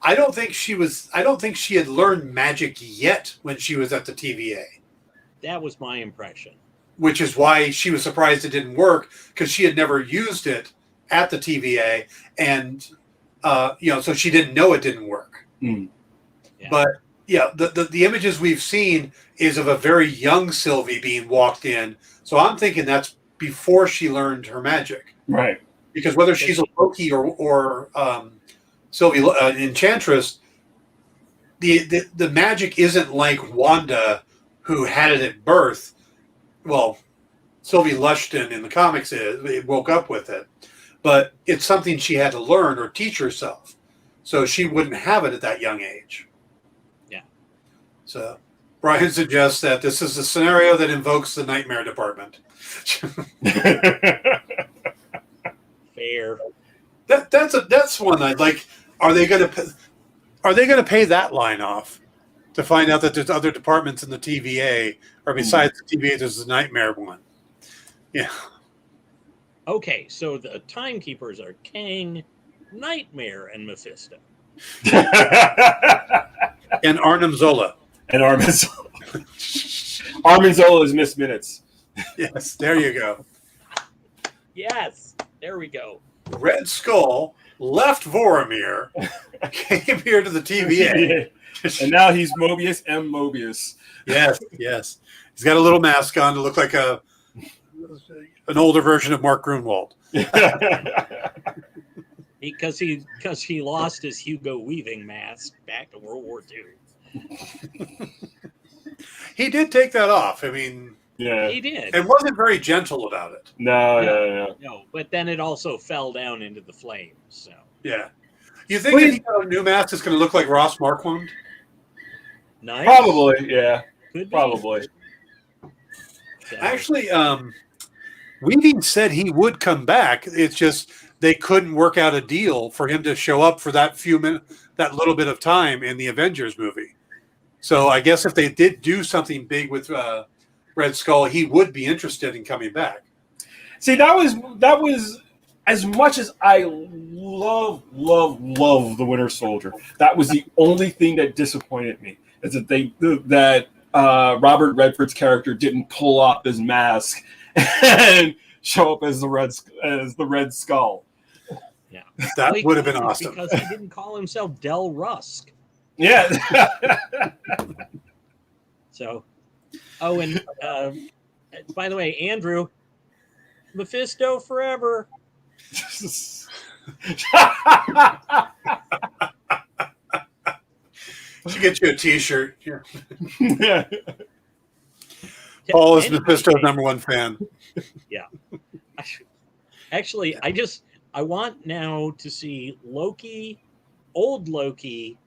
I don't think she had learned magic yet when she was at the TVA. That was my impression. Which is why she was surprised it didn't work, because she had never used it at the TVA, and so she didn't know it didn't work. Mm. Yeah. But yeah, the images we've seen is of a very young Sylvie being walked in. So I'm thinking that's before she learned her magic, right? Because whether she's a Loki or Sylvie Enchantress, the magic isn't like Wanda, who had it at birth. Well, Sylvie Lushton in the comics woke up with it, but it's something she had to learn or teach herself, so she wouldn't have it at that young age. Yeah. So Brian suggests that this is a scenario that invokes the Nightmare Department. Fair. That's one I'd like. Are they going to pay that line off to find out that there's other departments in the TVA, or besides the TVA, there's the Nightmare one? Yeah. Okay, so the timekeepers are Kang, Nightmare, and Mephisto. And Arnim Zola. And Arnim Zola is Miss Minutes. Yes, there you go. Yes, there we go. Red Skull left Voromir, came here to the TVA. And now he's Mobius M. Mobius. Yes. He's got a little mask on to look like an older version of Mark Grunwald. Because he lost his Hugo Weaving mask back to World War II. He did take that off. I mean, yeah, He did. and wasn't very gentle about it. No. No, but then it also fell down into the flames. So Yeah. You think if he got a new mask, it's going to look like Ross Marquand? nice. Probably, yeah. Could be. Probably. So, Actually, Weaving said he would come back. It's just they couldn't work out a deal for him to show up for that that little bit of time in the Avengers movie. So I guess if they did do something big with Red Skull, he would be interested in coming back. See, that was as much as I love the Winter Soldier. That was the only thing that disappointed me, is that Robert Redford's character didn't pull off his mask and show up as the Red Skull. Yeah, That Well, he would have been couldn't awesome. because he didn't call himself Del Rusk. Yeah. So, and by the way, Andrew, Mephisto forever. Should get you a T-shirt. Here. Yeah. Paul is Anyway, Mephisto's #1 fan. Yeah. Actually, I want now to see Loki, old Loki,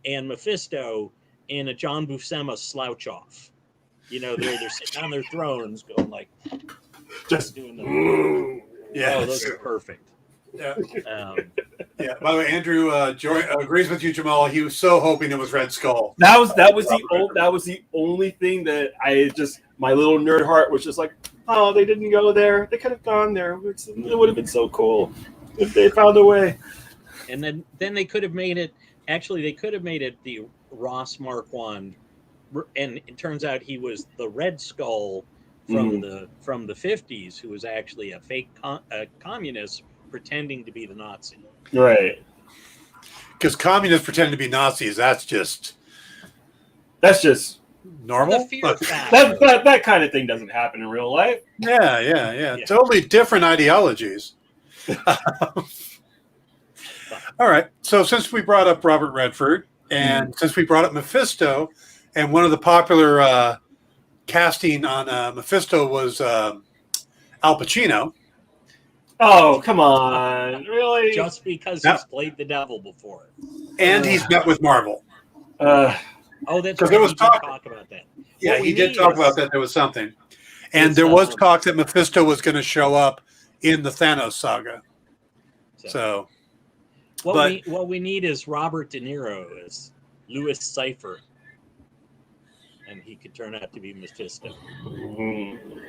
and Mephisto in a John Buscema slouch off. They're sitting on their thrones, going like, Just doing the. Yeah, Oh, those are perfect. yeah. Yeah. By the way, Andrew agrees with you, Jamal. He was so hoping it was Red Skull. that was the only thing that my little nerd heart was just like, oh, they didn't go there. They could have gone there. It would have been so cool if they found a way. And then they could have made it. Actually, they could have made it the Ross Mark I, and it turns out he was the Red Skull from the 50s, who was actually a fake communist pretending to be the Nazi. Right. Because communists pretending to be Nazis, that's just normal. The fear factor. That kind of thing doesn't happen in real life. Yeah. Totally different ideologies. All right. So since we brought up Robert Redford, and since we brought up Mephisto, and one of the popular casting on Mephisto was Al Pacino. Oh, come on. Really? Just because Yeah. he's played the devil before. And he's met with Marvel. Oh, that's 'Cause right. there was We did talk- talk about that. Yeah, What we he did need talk is- about that. There was something. And It's, there was talk that Mephisto was going to show up in the Thanos saga. So, What we need is Robert De Niro as Louis Cypher, and he could turn out to be Mephisto.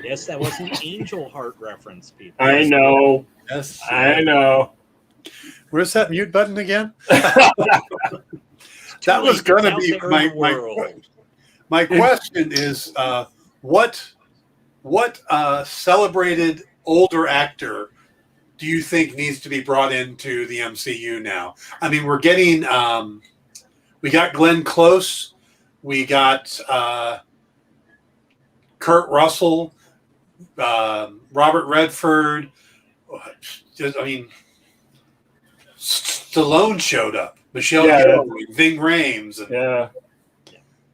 Yes, that was an Angel Heart reference, people. I know. yes. I know. Where's that mute button again? Too That was late. going It's to out be there in the world. my question is what celebrated older actor do you think needs to be brought into the MCU now? I mean, we're getting we got Glenn Close, we got Kurt Russell, Robert Redford. Stallone showed up. Michelle Yeoh, Ving Rhames, and Yeah.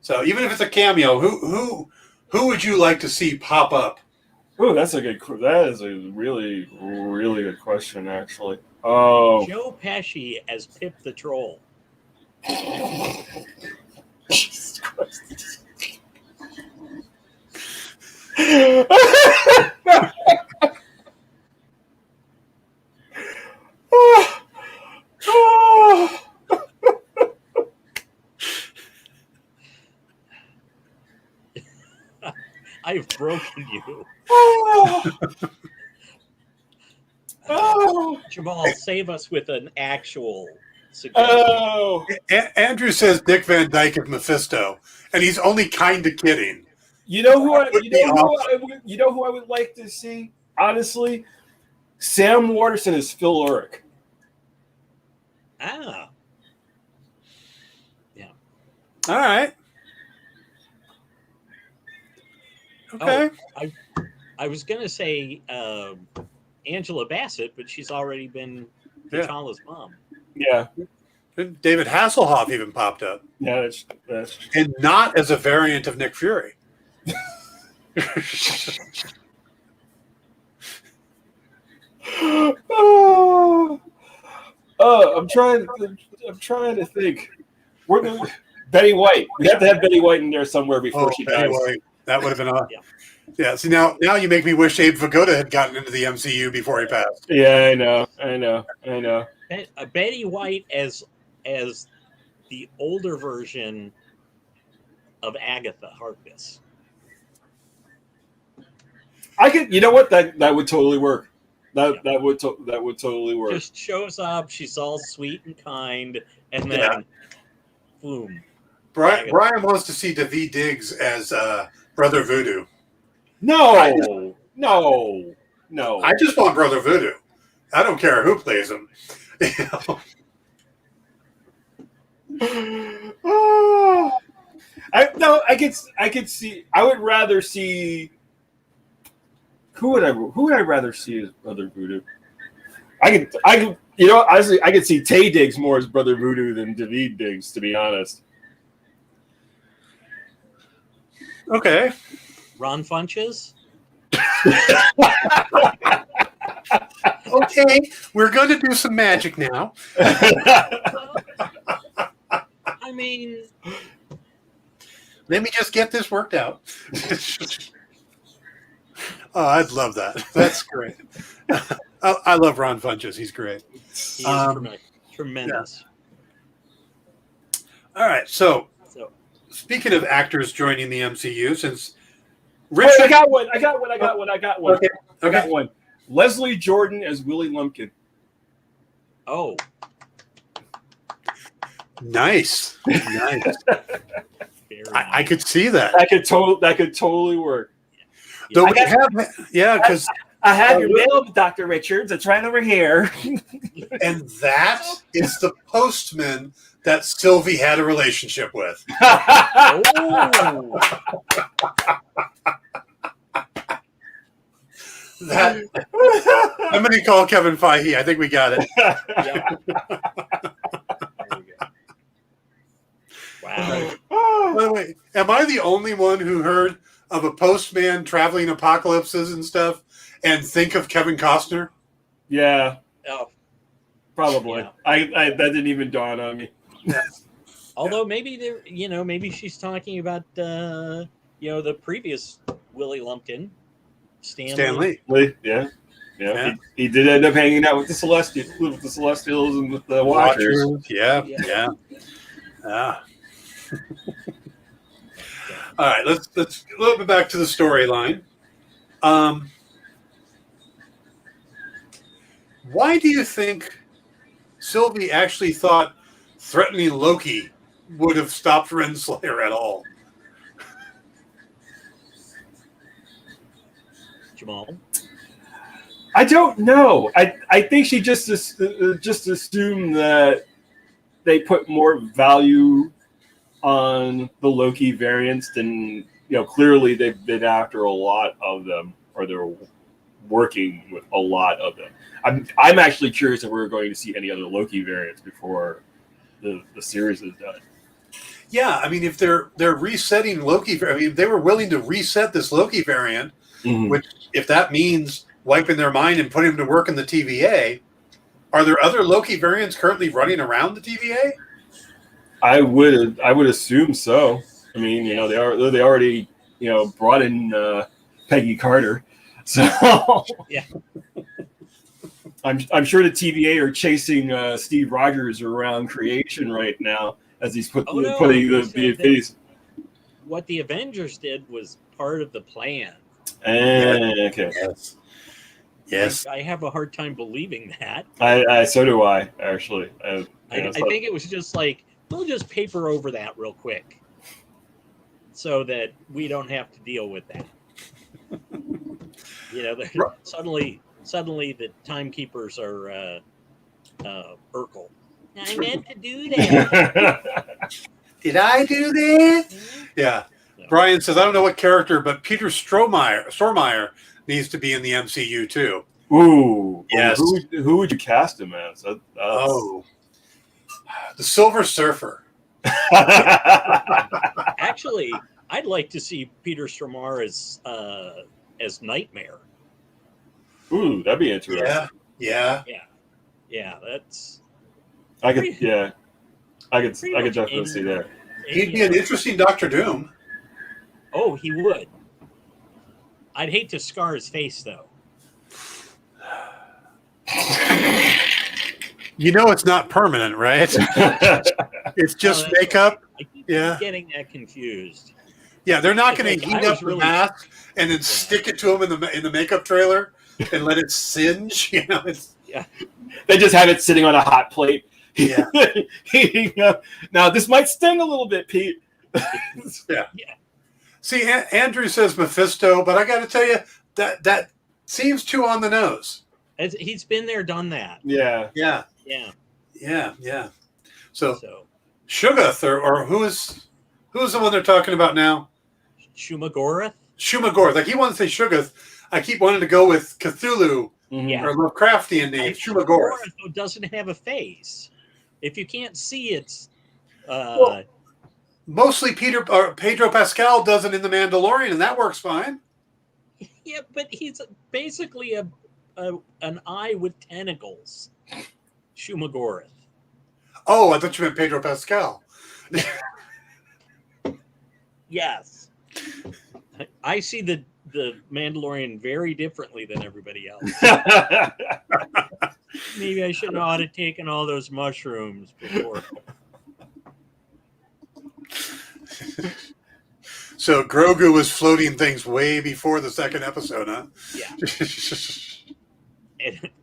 so even if it's a cameo, who would you like to see pop up? Ooh, that is a really, really good question, actually. Oh. Joe Pesci as Pip the Troll. Jesus Christ. I've broken you. Jamal, save us with an actual suggestion. Andrew says Dick Van Dyke as Mephisto, and he's only kind of kidding. You know who I would like to see? Honestly, Sam Waterston as Phil Urich. Ah. Yeah. All right. Okay. Oh, I was going to say Angela Bassett, but she's already been T'Challa's mom. Yeah. David Hasselhoff even popped up. Yeah, that's And not as a variant of Nick Fury. I'm trying to think. Betty White. We have to have Betty White in there somewhere before she dies. Anyway, that would have been awesome. Yeah. See, now you make me wish Abe Vigoda had gotten into the MCU before he passed. Yeah, I know. Betty White as the older version of Agatha Harkness. I could. You know what? That would totally work. That would totally work. Just shows up. She's all sweet and kind, and then boom. Brian wants to see Daveed Diggs as Brother Voodoo. No. I just want Brother Voodoo. I don't care who plays him. I could see. I would rather see. Who would I rather see as Brother Voodoo? I could. Honestly, I could see Taye Diggs more as Brother Voodoo than Daveed Diggs, to be honest. Okay. Ron Funches? Okay, we're going to do some magic now. I mean, let me just get this worked out. Oh, I'd love that. That's great. I love Ron Funches. He's great. he is tremendous. Yeah. All right, so speaking of actors joining the MCU, since Richard... I got one. Okay. I got one. Leslie Jordan as Willie Lumpkin. Oh. Nice. I could see that. That could totally work. Though we because I have your mail, Dr. Richards. It's right over here. And that is the postman that Sylvie had a relationship with. Oh. I'm going to call Kevin Feige. I think we got it. Yeah. There we go. Wow. By the way, am I the only one who heard of a postman traveling apocalypses and stuff and think of Kevin Costner? Yeah. Oh. Probably. Yeah. I that didn't even dawn on me. Although maybe maybe she's talking about the previous Willie Lumpkin, Stan Lee. Yeah. He did end up hanging out with the Celestials and with the Watchers. Yeah. All right, let's a little bit back to the storyline. Why do you think Sylvie actually thought threatening Loki would have stopped Renslayer at all? Jamal? I don't know. I think she just assumed that they put more value on the Loki variants than clearly they've been after a lot of them, or they're working with a lot of them. I'm actually curious if we're going to see any other Loki variants before the series is done. Yeah, I mean, if they're resetting Loki, I mean, they were willing to reset this Loki variant, which, if that means wiping their mind and putting them to work in the TVA, are there other Loki variants currently running around the TVA? I would assume so. I mean, they already brought in Peggy Carter, so yeah. I'm sure the TVA are chasing Steve Rogers around creation right now as he's putting the face. What the Avengers did was part of the plan. Okay. Yes. I have a hard time believing that. So do I, actually. I think it was just like, we'll just paper over that real quick so that we don't have to deal with that. Suddenly the timekeepers are Urkel. I meant to do that. Did I do this? Yeah. No. Brian says, I don't know what character, but Peter Stormare needs to be in the MCU too. Ooh. Yes. Who would you cast him as? The Silver Surfer. Actually, I'd like to see Peter Stormare as Nightmare. Ooh, that'd be interesting. Yeah. That's. I could definitely see that. He'd be an interesting Doctor Doom. Oh, he would. I'd hate to scar his face, though. It's not permanent, right? It's just makeup. I keep getting that confused. Yeah, they're not going to heat up the mask and then stick it to him in the makeup trailer and let it singe. They just have it sitting on a hot plate. Yeah. Now this might sting a little bit, Pete, Yeah. See, Andrew says Mephisto, but I got to tell you that seems too on the nose. He's been there, done that. Yeah. Yeah. So Shuggoth, or who's the one they're talking about now? Shumagorath. Like, he wanted to say Shuggoth. I keep wanting to go with Cthulhu or Lovecraftian name. Shumagorath doesn't have a face. If you can't see it's mostly Pedro Pascal does it in The Mandalorian, and that works fine. Yeah, but he's basically an eye with tentacles. Shumagorath. Oh, I thought you meant Pedro Pascal. Yes. I see the Mandalorian very differently than everybody else. Maybe I should not have taken all those mushrooms before. So Grogu was floating things way before the second episode, huh? Yeah.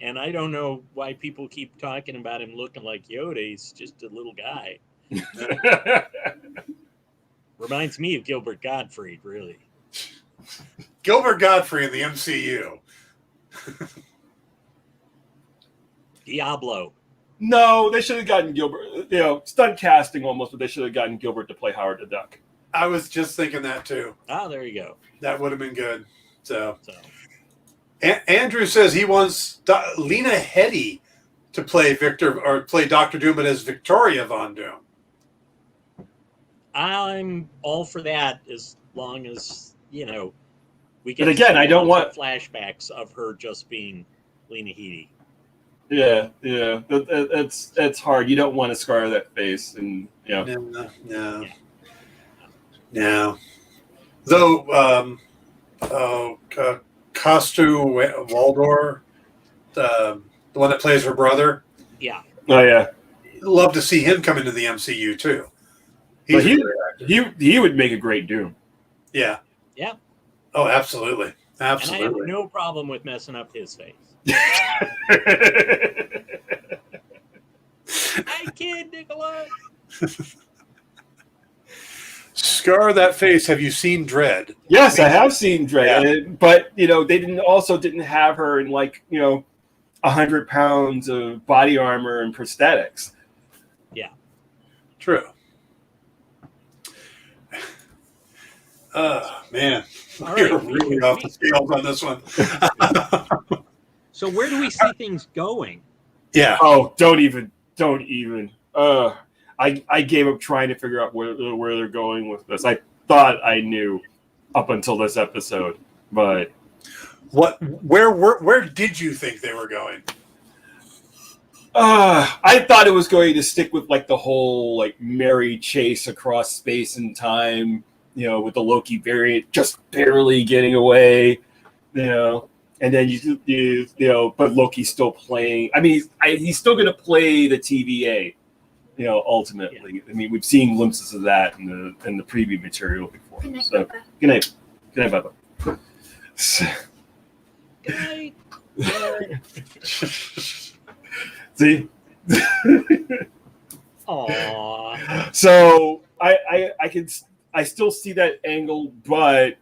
And I don't know why people keep talking about him looking like Yoda. He's just a little guy. Reminds me of Gilbert Gottfried, really. Gilbert Gottfried in the MCU. Diablo. No, they should have gotten Gilbert. Stunt casting almost, but they should have gotten Gilbert to play Howard the Duck. I was just thinking that too. Oh, there you go. That would have been good. So. Andrew says he wants Lena Headey to play Dr. Doom, but as Victoria Von Doom. I'm all for that as long as, we get. But again, I don't want flashbacks of her just being Lena Headey. Yeah. It's hard. You don't want to scar that face, and No. Though, Costu Waldor, the one that plays her brother. Yeah. Oh yeah. Love to see him come into the MCU too. He would make a great Doom. Yeah. Yeah. Oh, absolutely. And I have no problem with messing up his face. I kid, Nicola. Scar that face. Have you seen Dredd? Yes, I have seen Dredd, Yeah. but they didn't have her in 100 pounds of body armor and prosthetics. Yeah, true. Man, you're really off the scales on this one. So where do we see things going? Yeah. Oh, don't even. I gave up trying to figure out where they're going with this. I thought I knew up until this episode, but where did you think they were going? I thought it was going to stick with the whole merry chase across space and time, with the Loki variant just barely getting away, and then but Loki's still playing. I mean, he's still going to play the TVA. Ultimately, yeah. I mean, we've seen glimpses of that in the preview material before. Good night, so, good night, Bubba. Good night. See. Aww. So I still see that angle, but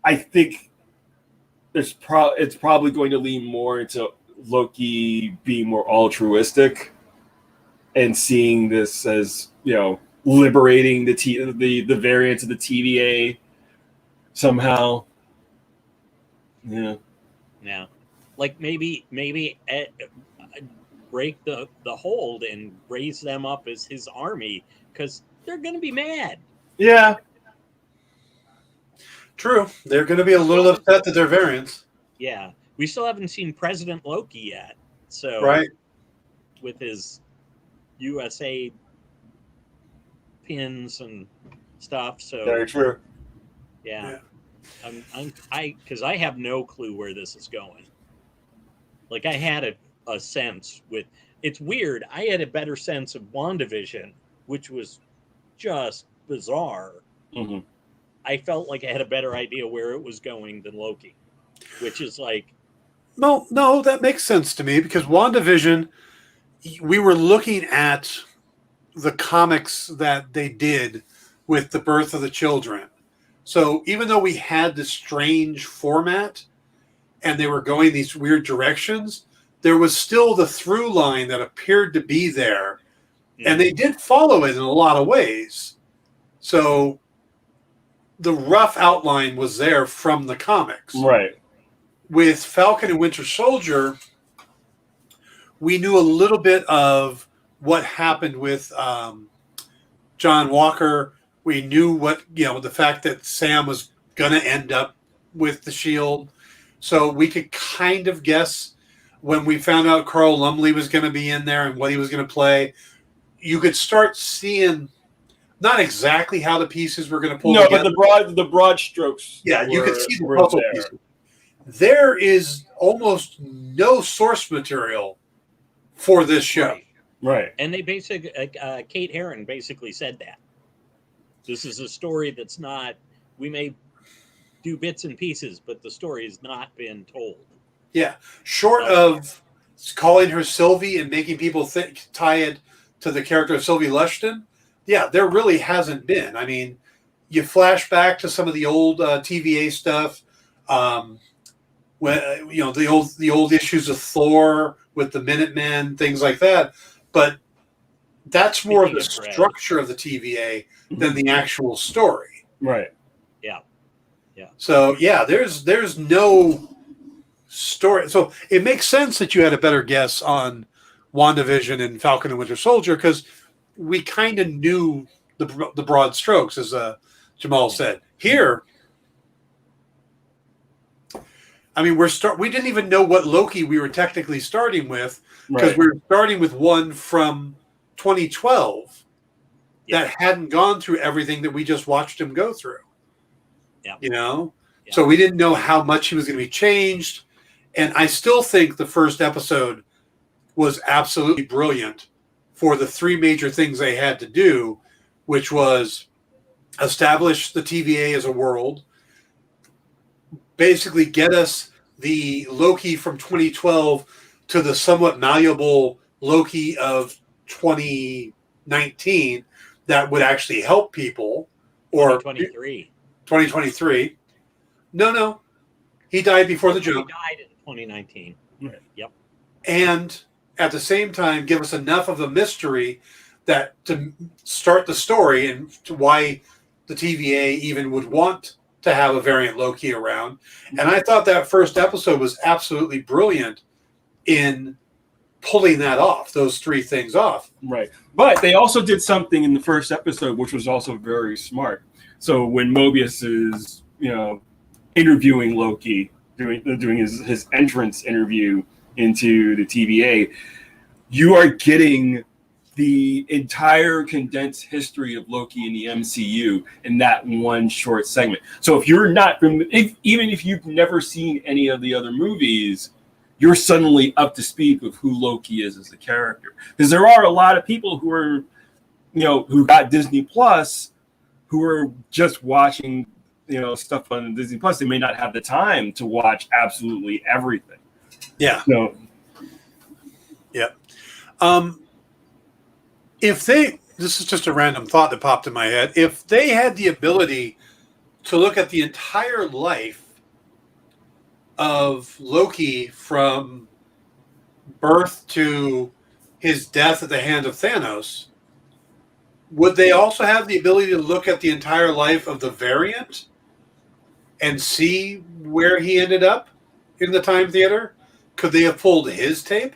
I think it's probably going to lean more into Loki being more altruistic. And seeing this as liberating the variants of the TVA somehow, yeah. Maybe break the hold and raise them up as his army because they're going to be mad. Yeah, true. They're going to be a little upset that they're variants. Yeah, we still haven't seen President Loki yet, so right with his USA pins and stuff. So very true. Yeah. Because I have no clue where this is going. I had a sense with. It's weird. I had a better sense of WandaVision, which was just bizarre. Mm-hmm. I felt like I had a better idea where it was going than Loki, which is No, that makes sense to me because WandaVision, we were looking at the comics that they did with the birth of the children. So even though we had this strange format and they were going these weird directions, there was still the through line that appeared to be there. And they did follow it in a lot of ways. So the rough outline was there from the comics. Right. With Falcon and Winter Soldier, we knew a little bit of what happened with John Walker. We knew the fact that Sam was going to end up with the Shield. So we could kind of guess when we found out Carl Lumbly was going to be in there and what he was going to play. You could start seeing not exactly how the pieces were going to pull together. But the broad strokes. Yeah, you could see the puzzle pieces. There is almost no source material for this show. Right. And they basically, Kate Herron basically said that. This is a story that's not, we may do bits and pieces, but the story has not been told. Yeah. Short of calling her Sylvie and making people tie it to the character of Sylvie Lushton, yeah, there really hasn't been. I mean, you flash back to some of the old TVA stuff, when the old issues of Thor with the Minutemen, things like that. But that's more of the structure of the TVA than the actual story. Right. Yeah. Yeah. So yeah, there's no story. So it makes sense that you had a better guess on WandaVision and Falcon and Winter Soldier because we kind of knew the broad strokes, as Jamal said. Here, I mean, we didn't even know what Loki we were technically starting with because we were starting with one from 2012 that hadn't gone through everything that we just watched him go through. Yeah. Yeah. So we didn't know how much he was going to be changed. And I still think the first episode was absolutely brilliant for the three major things they had to do, which was establish the TVA as a world, basically get us the Loki from 2012 to the somewhat malleable Loki of 2019 that would actually help people. Or 2023. No. He died before the jump. He died in 2019. Right. Yep. And at the same time, give us enough of a mystery that to start the story and to why the TVA even would want to have a variant Loki around. And I thought that first episode was absolutely brilliant in pulling that off, those three things off. Right. But they also did something in the first episode, which was also very smart. So when Mobius is, interviewing Loki, doing his entrance interview into the TVA, you are getting the entire condensed history of Loki in the MCU in that one short segment. So if you're not, even if you've never seen any of the other movies, you're suddenly up to speed with who Loki is as a character. Because there are a lot of people who are, who got Disney Plus, who are just watching, stuff on Disney Plus. They may not have the time to watch absolutely everything. Yeah. So. Yeah. This is just a random thought that popped in my head. If they had the ability to look at the entire life of Loki from birth to his death at the hand of Thanos, would they also have the ability to look at the entire life of the variant and see where he ended up in the Time Theater? Could they have pulled his tape?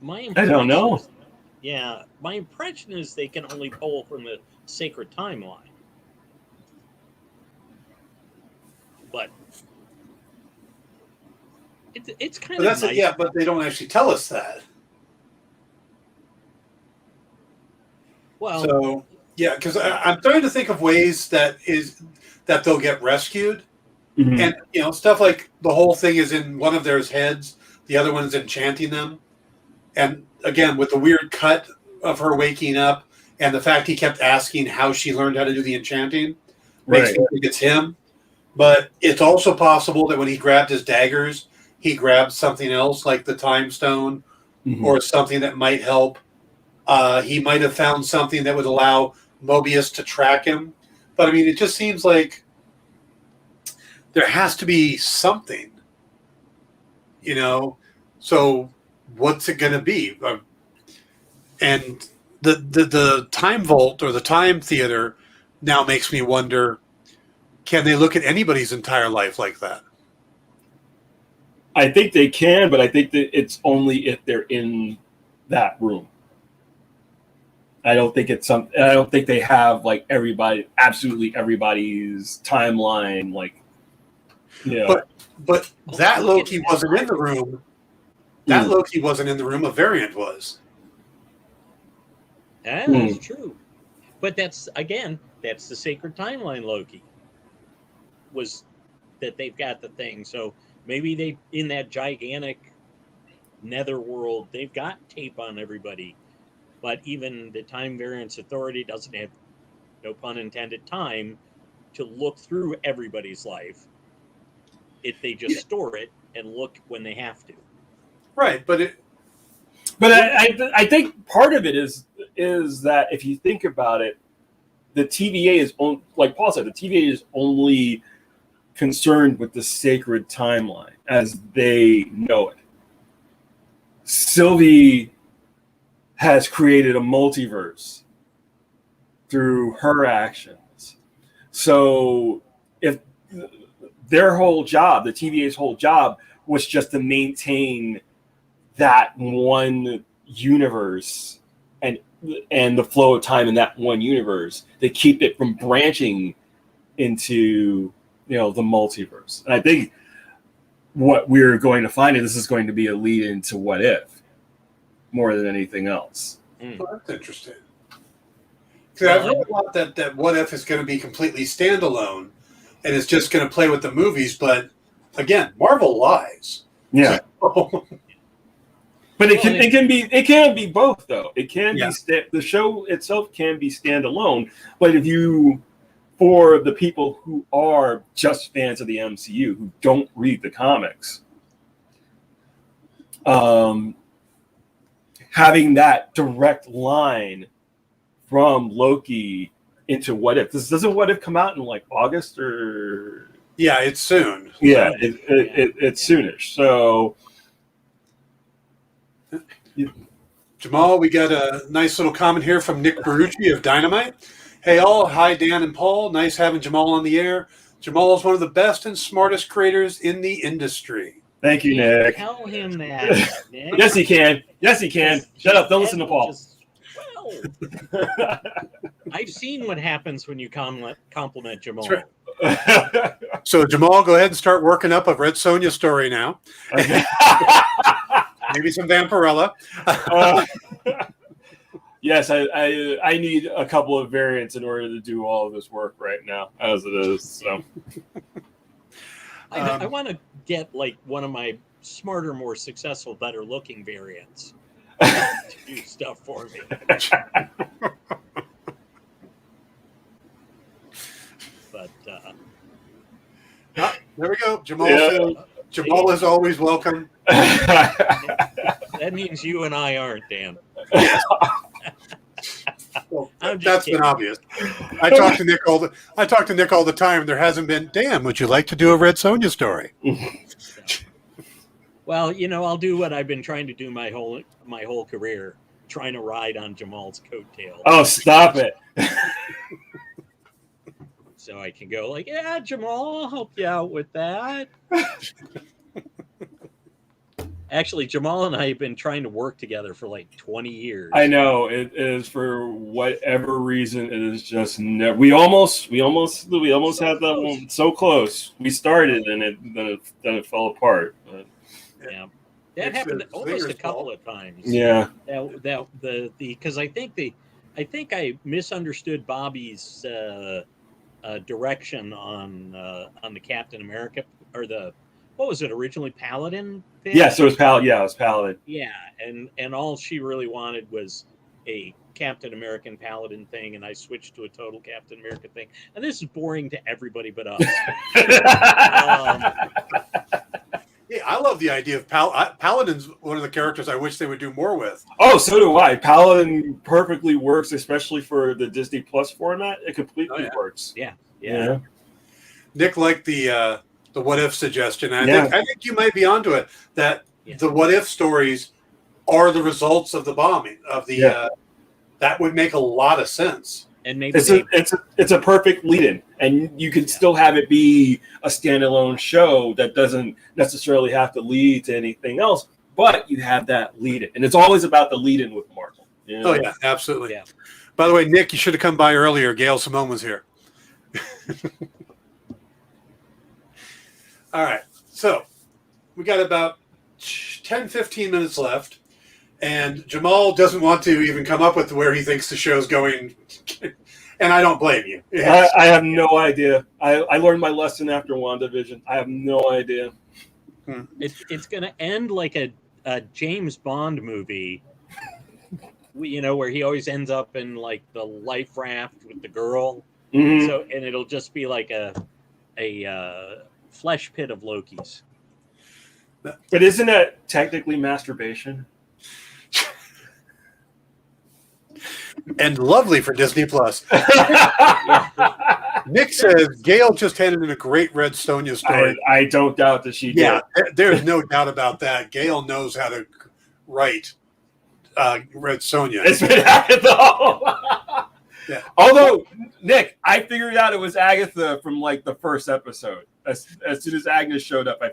I don't know. Yeah, my impression is they can only pull from the sacred timeline. But it's kind of nice. Yeah, but they don't actually tell us that. Well, so yeah, because I'm trying to think of ways that they'll get rescued, and stuff like the whole thing is in one of their heads, the other one's enchanting them, and again with the weird cut of her waking up and the fact he kept asking how she learned how to do the enchanting makes me think it's him. But it's also possible that when he grabbed his daggers, he grabbed something else like the Time Stone or something that might help he might have found something that would allow Mobius to track him. But I mean, it just seems like there has to be something, So what's it going to be? And the time vault or the time theater now makes me wonder: can they look at anybody's entire life like that? I think they can, but I think that it's only if they're in that room. I don't think they have like absolutely everybody's timeline, But that Loki wasn't in the room. That Loki wasn't in the room. A variant was. That's true. But that's the sacred timeline Loki. Was that they've got the thing. So maybe they, in that gigantic netherworld, they've got tape on everybody. But even the Time Variance Authority doesn't have, no pun intended, time to look through everybody's life. They just store it and look when they have to. Right, but I think part of it is that if you think about it, the TVA is like Paul said, the TVA is only concerned with the sacred timeline as they know it. Sylvie has created a multiverse through her actions. So if their whole job, the TVA's whole job, was just to maintain that one universe and the flow of time in that one universe, they keep it from branching into the multiverse. And I think what we're going to find is this is going to be a lead into What If more than anything else. Well, that's interesting. Because I've heard a lot that What If is going to be completely standalone and it's just going to play with the movies. But again, Marvel lies. Yeah. So, but it can be both though. It can Yeah. be the show itself can be standalone. But for the people who are just fans of the MCU who don't read the comics, having that direct line from Loki into What If. Doesn't What If come out in like August or? yeah, it's soon. Yeah, it's soonish. So. Jamal, we got a nice little comment here from Nick Barucci of Dynamite. Hey all, hi Dan and Paul. Nice having Jamal on the air. Jamal is one of the best and smartest creators in the industry. Thank you, Nick. Tell him that, Nick. Yes, he can. Yes, he can. Shut up. Don't listen to Paul. I've seen what happens when you compliment Jamal. Right. So Jamal, go ahead and start working up a Red Sonja story now. Okay. Maybe some Vampirella. Yes, I need a couple of variants in order to do all of this work right now, as it is. So, I want to get like one of my smarter, more successful, better looking variants to do stuff for me. But there we go. Jamal is always welcome. that means you and I aren't, Dan. Well, that's been obvious. I talk to Nick all the time. There hasn't been. Dan, would you like to do a Red Sonja story? Well, I'll do what I've been trying to do my whole career, trying to ride on Jamal's coattails. Oh, stop it! So I can go like, yeah, Jamal, I'll help you out with that. Actually, Jamal and I have been trying to work together for like 20 years. I know it is, for whatever reason, it is just never. We almost had that one so close. We started and then it fell apart. But. Yeah, that happened almost a couple of times. Yeah, because I think I misunderstood Bobby's direction on the Captain America or what was it originally, Paladin thing? Yes, it was Paladin. Yeah, it was Paladin. Yeah, and all she really wanted was a Captain American Paladin thing, and I switched to a total Captain America thing. And this is boring to everybody but us. Yeah, I love the idea of Paladin's one of the characters I wish they would do more with. Oh, so do I. Paladin perfectly works, especially for the Disney Plus format. It completely works. Yeah. Nick liked the what if suggestion. I think you might be onto it. That the what if stories are the results of the bombing of the. That would make a lot of sense. And maybe it's a perfect lead-in, and you can still have it be a standalone show that doesn't necessarily have to lead to anything else, but you have that lead-in, and it's always about the lead-in with Marvel. You know? Oh yeah, absolutely. Yeah. By the way, Nick, you should have come by earlier. Gail Simone was here. All right, so we got about 10, 15 minutes left. And Jamal doesn't want to even come up with where he thinks the show's going. And I don't blame you. I have no idea. I learned my lesson after WandaVision. I have no idea. It's going to end like a James Bond movie, where he always ends up in like the life raft with the girl. Mm-hmm. So, and it'll just be like a flesh pit of Lokis. But isn't that technically masturbation? And lovely for Disney Plus. Nick says Gail just handed in a great Red Sonja story. I don't doubt that she did. Yeah, there's no doubt about that. Gail knows how to write Red Sonja. It's been Agatha. Yeah. Although, Nick, I figured out it was Agatha from like the first episode. As soon as Agnes showed up, I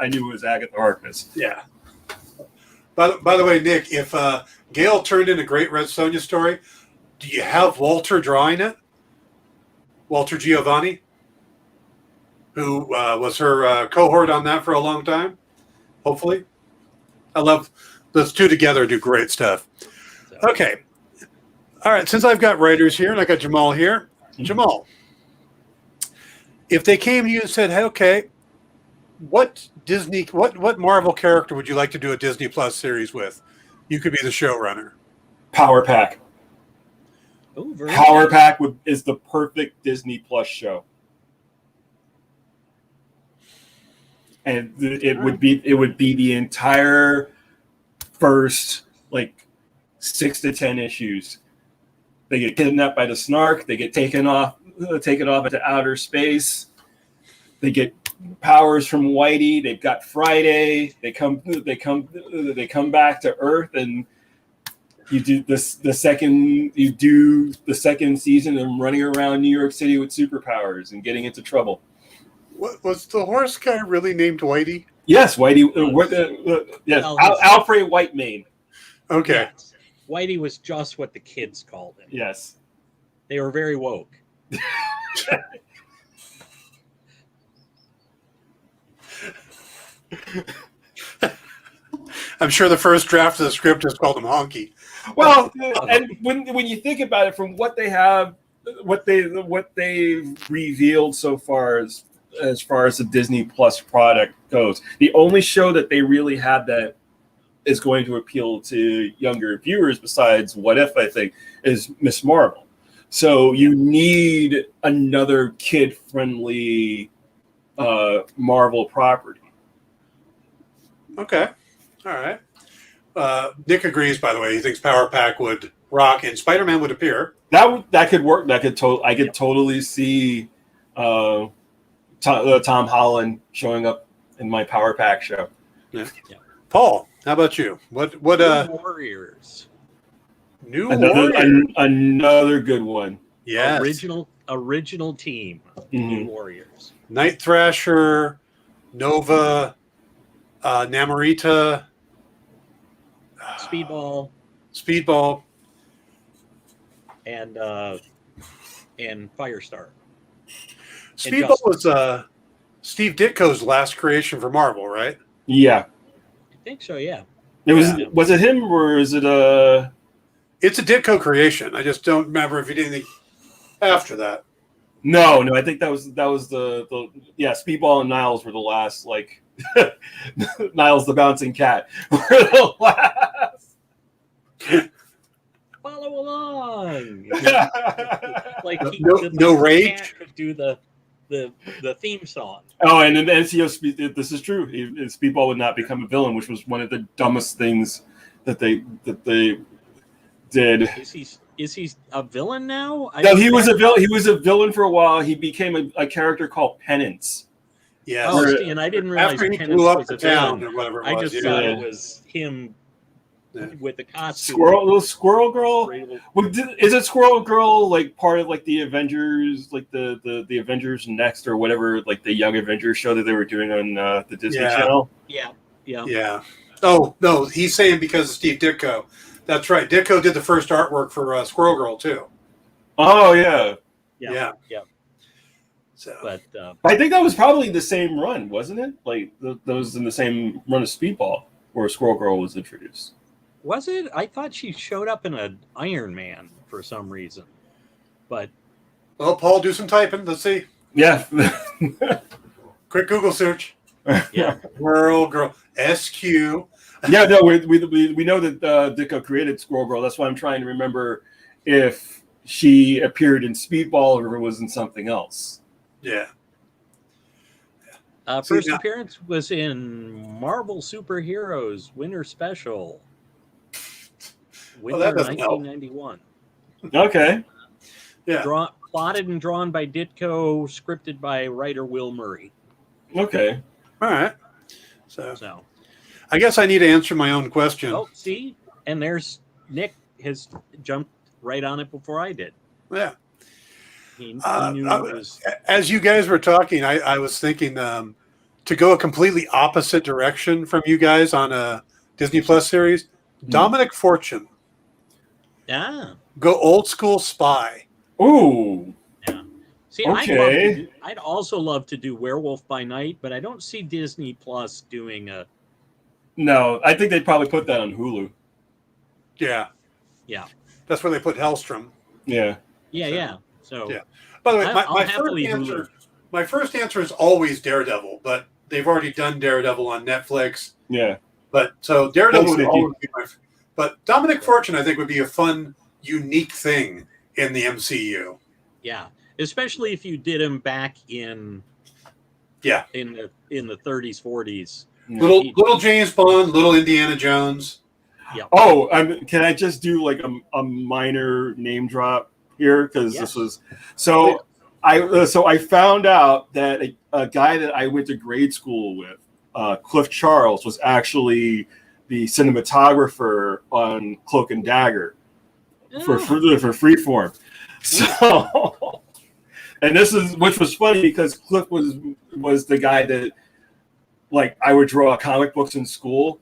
knew it was Agatha Harkness. Yeah. By the way, Nick, if Gail turned in a great Red Sonja story, do you have Walter drawing it? Walter Giovanni, who was her cohort on that for a long time, hopefully. I love those two together do great stuff. Okay. All right, since I've got writers here and I got Jamal here, Jamal, if they came to you and said, hey, okay, what Marvel character would you like to do a Disney Plus series with? You could be the showrunner. Power Pack. Oh, very Power Pack is the perfect Disney Plus show, and it would be the entire first like 6 to 10 issues. They get kidnapped by the Snark. They get taken off into outer space. They get powers from Whitey. They've got Friday. They come back to Earth, and you do the second season of running around New York City with superpowers and getting into trouble. What was the horse guy really named Whitey? Yes, Whitey. Yes, Alfred Whitemane. Okay. Yes. Whitey was just what the kids called him. Yes. They were very woke. I'm sure the first draft of the script is called him Honky. Well, and when you think about it, from what they have, what they've revealed so far as far as the Disney Plus product goes, the only show that they really have that is going to appeal to younger viewers, besides What If, I think, is Miss Marvel. So you need another kid-friendly Marvel property. Okay. All right. Nick agrees, by the way. He thinks Power Pack would rock and Spider-Man would appear. That could work. I could totally see Tom Holland showing up in my Power Pack show. Yeah. Paul, how about you? What Warriors. Another good one. Yeah. Original team. Mm-hmm. New Warriors. Night Thrasher, Nova, Namorita, Speedball, and Firestar. Speedball was Steve Ditko's last creation for Marvel, right? Yeah, I think so. Yeah. Was it him or is it a? It's a Ditko creation. I just don't remember if he did anything after that. No. I think that was the Speedball and Niles were the last, like Niles the bouncing cat were the last. Follow along. Like no rage. Could do the the theme song. Oh, and in the NCO, this is true. Speedball would not become a villain, which was one of the dumbest things that they did. Is he a villain now? No, he was a villain. He was a villain for a while. He became a character called Penance. Yes. Oh, see, and I didn't realize After he Penance blew up was the a town villain. or whatever it I was. just thought it was him with the costume. Little Squirrel Girl. Is it Squirrel Girl like part of like the Avengers, like the Avengers Next or whatever, like the Young Avengers show that they were doing on the Disney Channel? Yeah. Oh no, he's saying because of Steve Ditko. That's right. Ditko did the first artwork for Squirrel Girl too. Oh yeah. So, but I think that was probably the same run, wasn't it? Like those in the same run of Speedball where Squirrel Girl was introduced. was it? I thought she showed up in an Iron Man for some reason. But well, Paul, do some typing. Let's see. Yeah. Quick Google search. Yeah. Squirrel Girl. SQ. Yeah, no, we know that Ditko created Squirrel Girl. That's why I'm trying to remember if she appeared in Speedball or was in something else. Yeah. First appearance was in Marvel Superheroes Winter Special. Winter that doesn't help. 1991. Okay. Yeah. Plotted and drawn by Ditko, scripted by writer Will Murray. Okay. All right. So So, I guess I need to answer my own question. oh, see, and there's Nick has jumped right on it before I did. Yeah. He knew it was. As you guys were talking, I was thinking to go a completely opposite direction from you guys on a Disney Plus series. Dominic Fortune. Ah, Go old school spy. Ooh. yeah. See, Okay. I'd also love to do Werewolf by Night, but I don't see Disney Plus doing a. No, I think they'd probably put that on Hulu. Yeah. Yeah. That's where they put Hellstrom. Yeah. Yeah. So. Yeah. By the way, I'll happily my first answer is always Daredevil, but they've already done Daredevil on Netflix. Yeah. But so Daredevil What would would they do? always be but Dominic Fortune, I think, would be a fun, unique thing in the MCU. Yeah, especially if you did him back in. Yeah. In the 30s, 40s. Little James Bond, little Indiana Jones. Yeah. Oh, can I just do like a minor name drop here because this was so. I found out that a guy that I went to grade school with, Cliff Charles, was actually the cinematographer on Cloak and Dagger for Freeform. So, and which was funny because Cliff was the guy that, like, I would draw comic books in school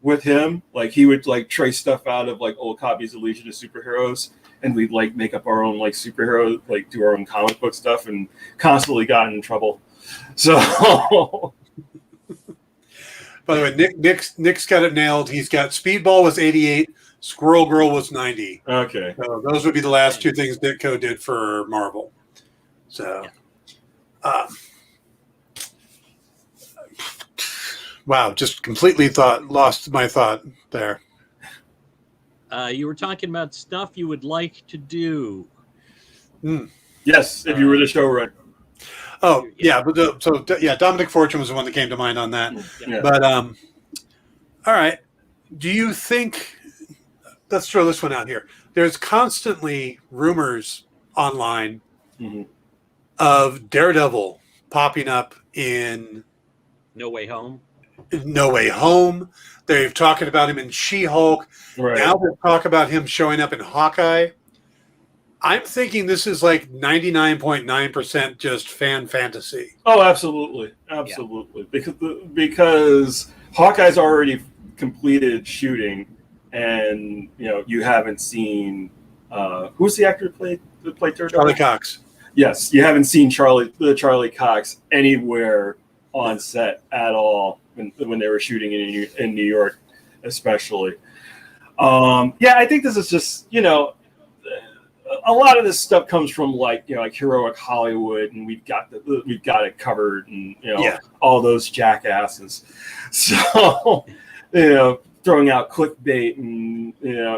with him. Like, he would like trace stuff out of like old copies of Legion of Superheroes, and we'd like make up our own like superhero, like do our own comic book stuff, and constantly got in trouble. So, by the way, Nick's got it nailed. He's got Speedball was 88, Squirrel Girl was 90. okay. So those would be the last two things Ditko did for Marvel. So, wow, just completely lost my thought there. You were talking about stuff you would like to do. Yes, if you were the showrunner. Oh, yeah. But Dominic Fortune was the one that came to mind on that. Yeah. But, all right. Do you think, let's throw this one out here. There's constantly rumors online of Daredevil popping up in No Way Home. No Way Home. They've talked about him in She-Hulk. Right. Now they talk about him showing up in Hawkeye. I'm thinking this is like 99.9% just fan fantasy. Oh, absolutely. Because Hawkeye's already completed shooting, and you haven't seen who's the actor that played Daredevil? Charlie Cox. Yes, you haven't seen Charlie Cox anywhere on set at all when they were shooting in New York, especially. I think this is just a lot of this stuff comes from like heroic Hollywood, and we've got it covered, and all those jackasses. So throwing out clickbait, and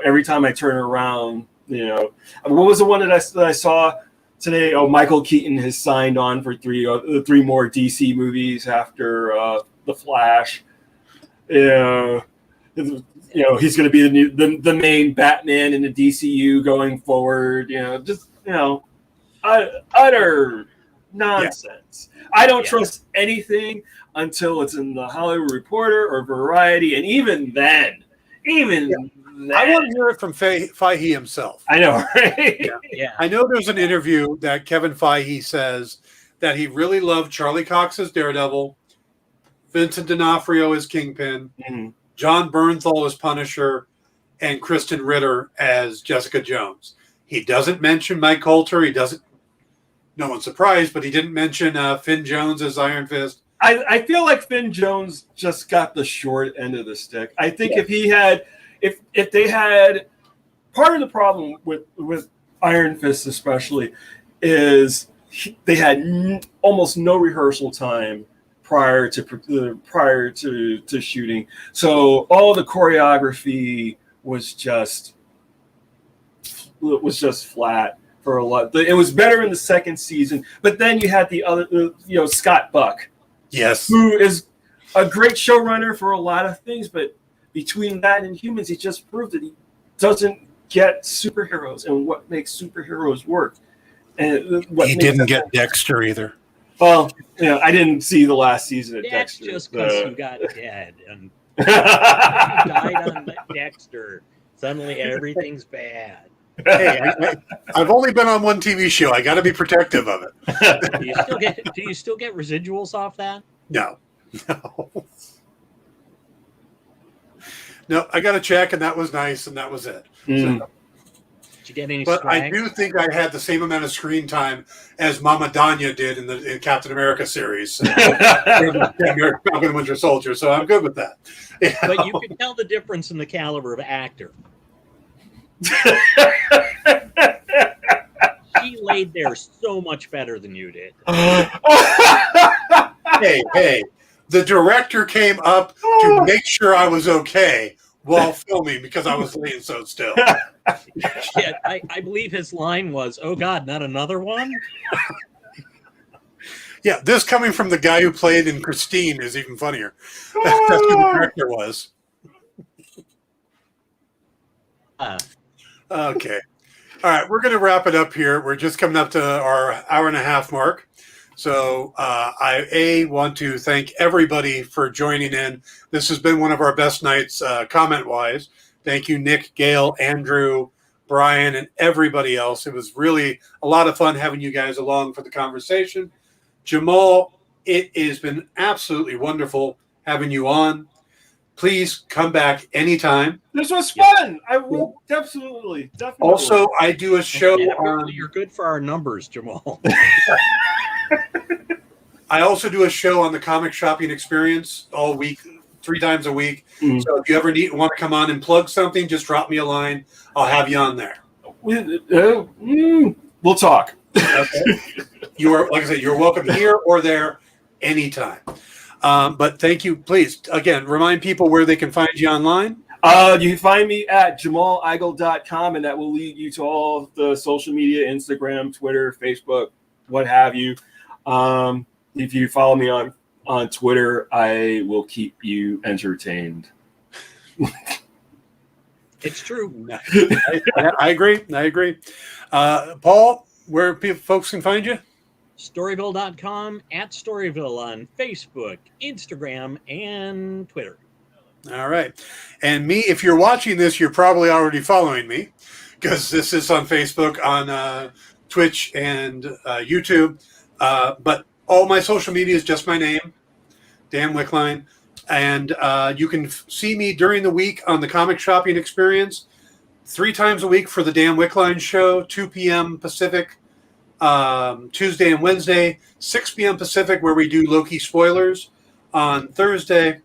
every time I turn around, what was the one that I saw? today, Michael Keaton has signed on for three more DC movies after The Flash. Yeah, he's going to be the main Batman in the DCU going forward. Utter nonsense. Yeah. I don't trust anything until it's in the Hollywood Reporter or Variety, and even then. I want to hear it from Feige himself. I know, right? Yeah. I know there's an interview that Kevin Feige says that he really loved Charlie Cox as Daredevil, Vincent D'Onofrio as Kingpin, John Bernthal as Punisher, and Kristen Ritter as Jessica Jones. He doesn't mention Mike Coulter. He doesn't. No one's surprised, but he didn't mention Finn Jones as Iron Fist. I feel like Finn Jones just got the short end of the stick. I think if they had part of the problem with Iron Fist especially is they had almost no rehearsal time prior to shooting, so all the choreography was just flat for a lot. It was better in the second season, but then you had the other, Scott Buck, yes, who is a great showrunner for a lot of things, but between that and Humans, he just proved that he doesn't get superheroes and what makes superheroes work. And he didn't get Dexter either. Well, I didn't see the last season of That's Dexter. Just because you got dead and you died on Dexter. Suddenly everything's bad. Hey, I've only been on one TV show. I got to be protective of it. Do you still get residuals off that? No. No, I got to check, and that was nice, and that was it. Did you get any but swag? I do think I had the same amount of screen time as Mama Danya did in the Captain America series. Falcon and Winter Soldier, so I'm good with that. But you can tell the difference in the caliber of actor. She laid there so much better than you did. Hey, the director came up to make sure I was okay while filming because I was laying so still. Shit, I believe his line was, "Oh God, not another one." Yeah, this coming from the guy who played in Christine is even funnier. That's who the director was. Okay. All right, we're going to wrap it up here. We're just coming up to our hour and a half mark. So I want to thank everybody for joining in. This has been one of our best nights comment-wise. Thank you, Nick, Gail, Andrew, Brian, and everybody else. It was really a lot of fun having you guys along for the conversation. Jamal, it has been absolutely wonderful having you on. Please come back anytime. This was fun. I will definitely. Also, I do a show on. You're good for our numbers, Jamal. I also do a show on the Comic Shopping Experience all week, 3 times a week. So if you ever want to come on and plug something, just drop me a line. I'll have you on there. We'll talk. Okay. Like I said, you're welcome here or there anytime. But thank you. Please, again, remind people where they can find you online. You can find me at jamaligle.com, and that will lead you to all of the social media, Instagram, Twitter, Facebook, what have you. If you follow me on Twitter, I will keep you entertained. It's true. I agree. Paul, where folks can find you? Storyville.com, at Storyville on Facebook, Instagram, and Twitter. All right. And me, if you're watching this, you're probably already following me because this is on Facebook, on Twitch, and YouTube. But all my social media is just my name, Dan Wickline. And you can see me during the week on the Comic Shopping Experience 3 times a week for the Dan Wickline Show, 2 p.m. Pacific, Tuesday and Wednesday, 6 p.m. Pacific, where we do Loki spoilers on Thursday.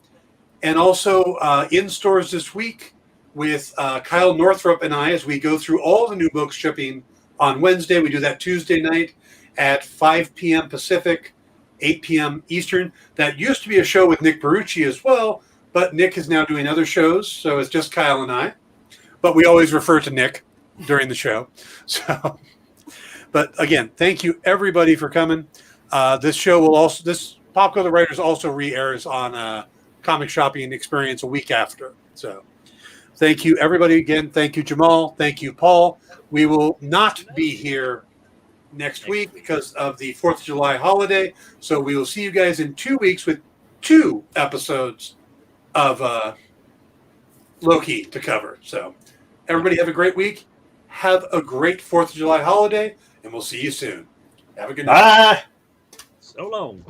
And also in stores this week with Kyle Northrup and I as we go through all the new books shipping on Wednesday. We do that Tuesday night at 5 p.m. Pacific, 8 p.m. Eastern. That used to be a show with Nick Barucci as well, but Nick is now doing other shows, so it's just Kyle and I. But we always refer to Nick during the show. So But again, thank you everybody for coming. This Pop Go the Writers also re-airs on Comic Shopping Experience a week after. So thank you everybody again. Thank you, Jamal. Thank you, Paul. We will not be here next week because of the 4th of July holiday. So we will see you guys in 2 weeks with 2 episodes of Loki to cover. So everybody have a great week. Have a great 4th of July holiday, and we'll see you soon. Have a good night. Bye. So long.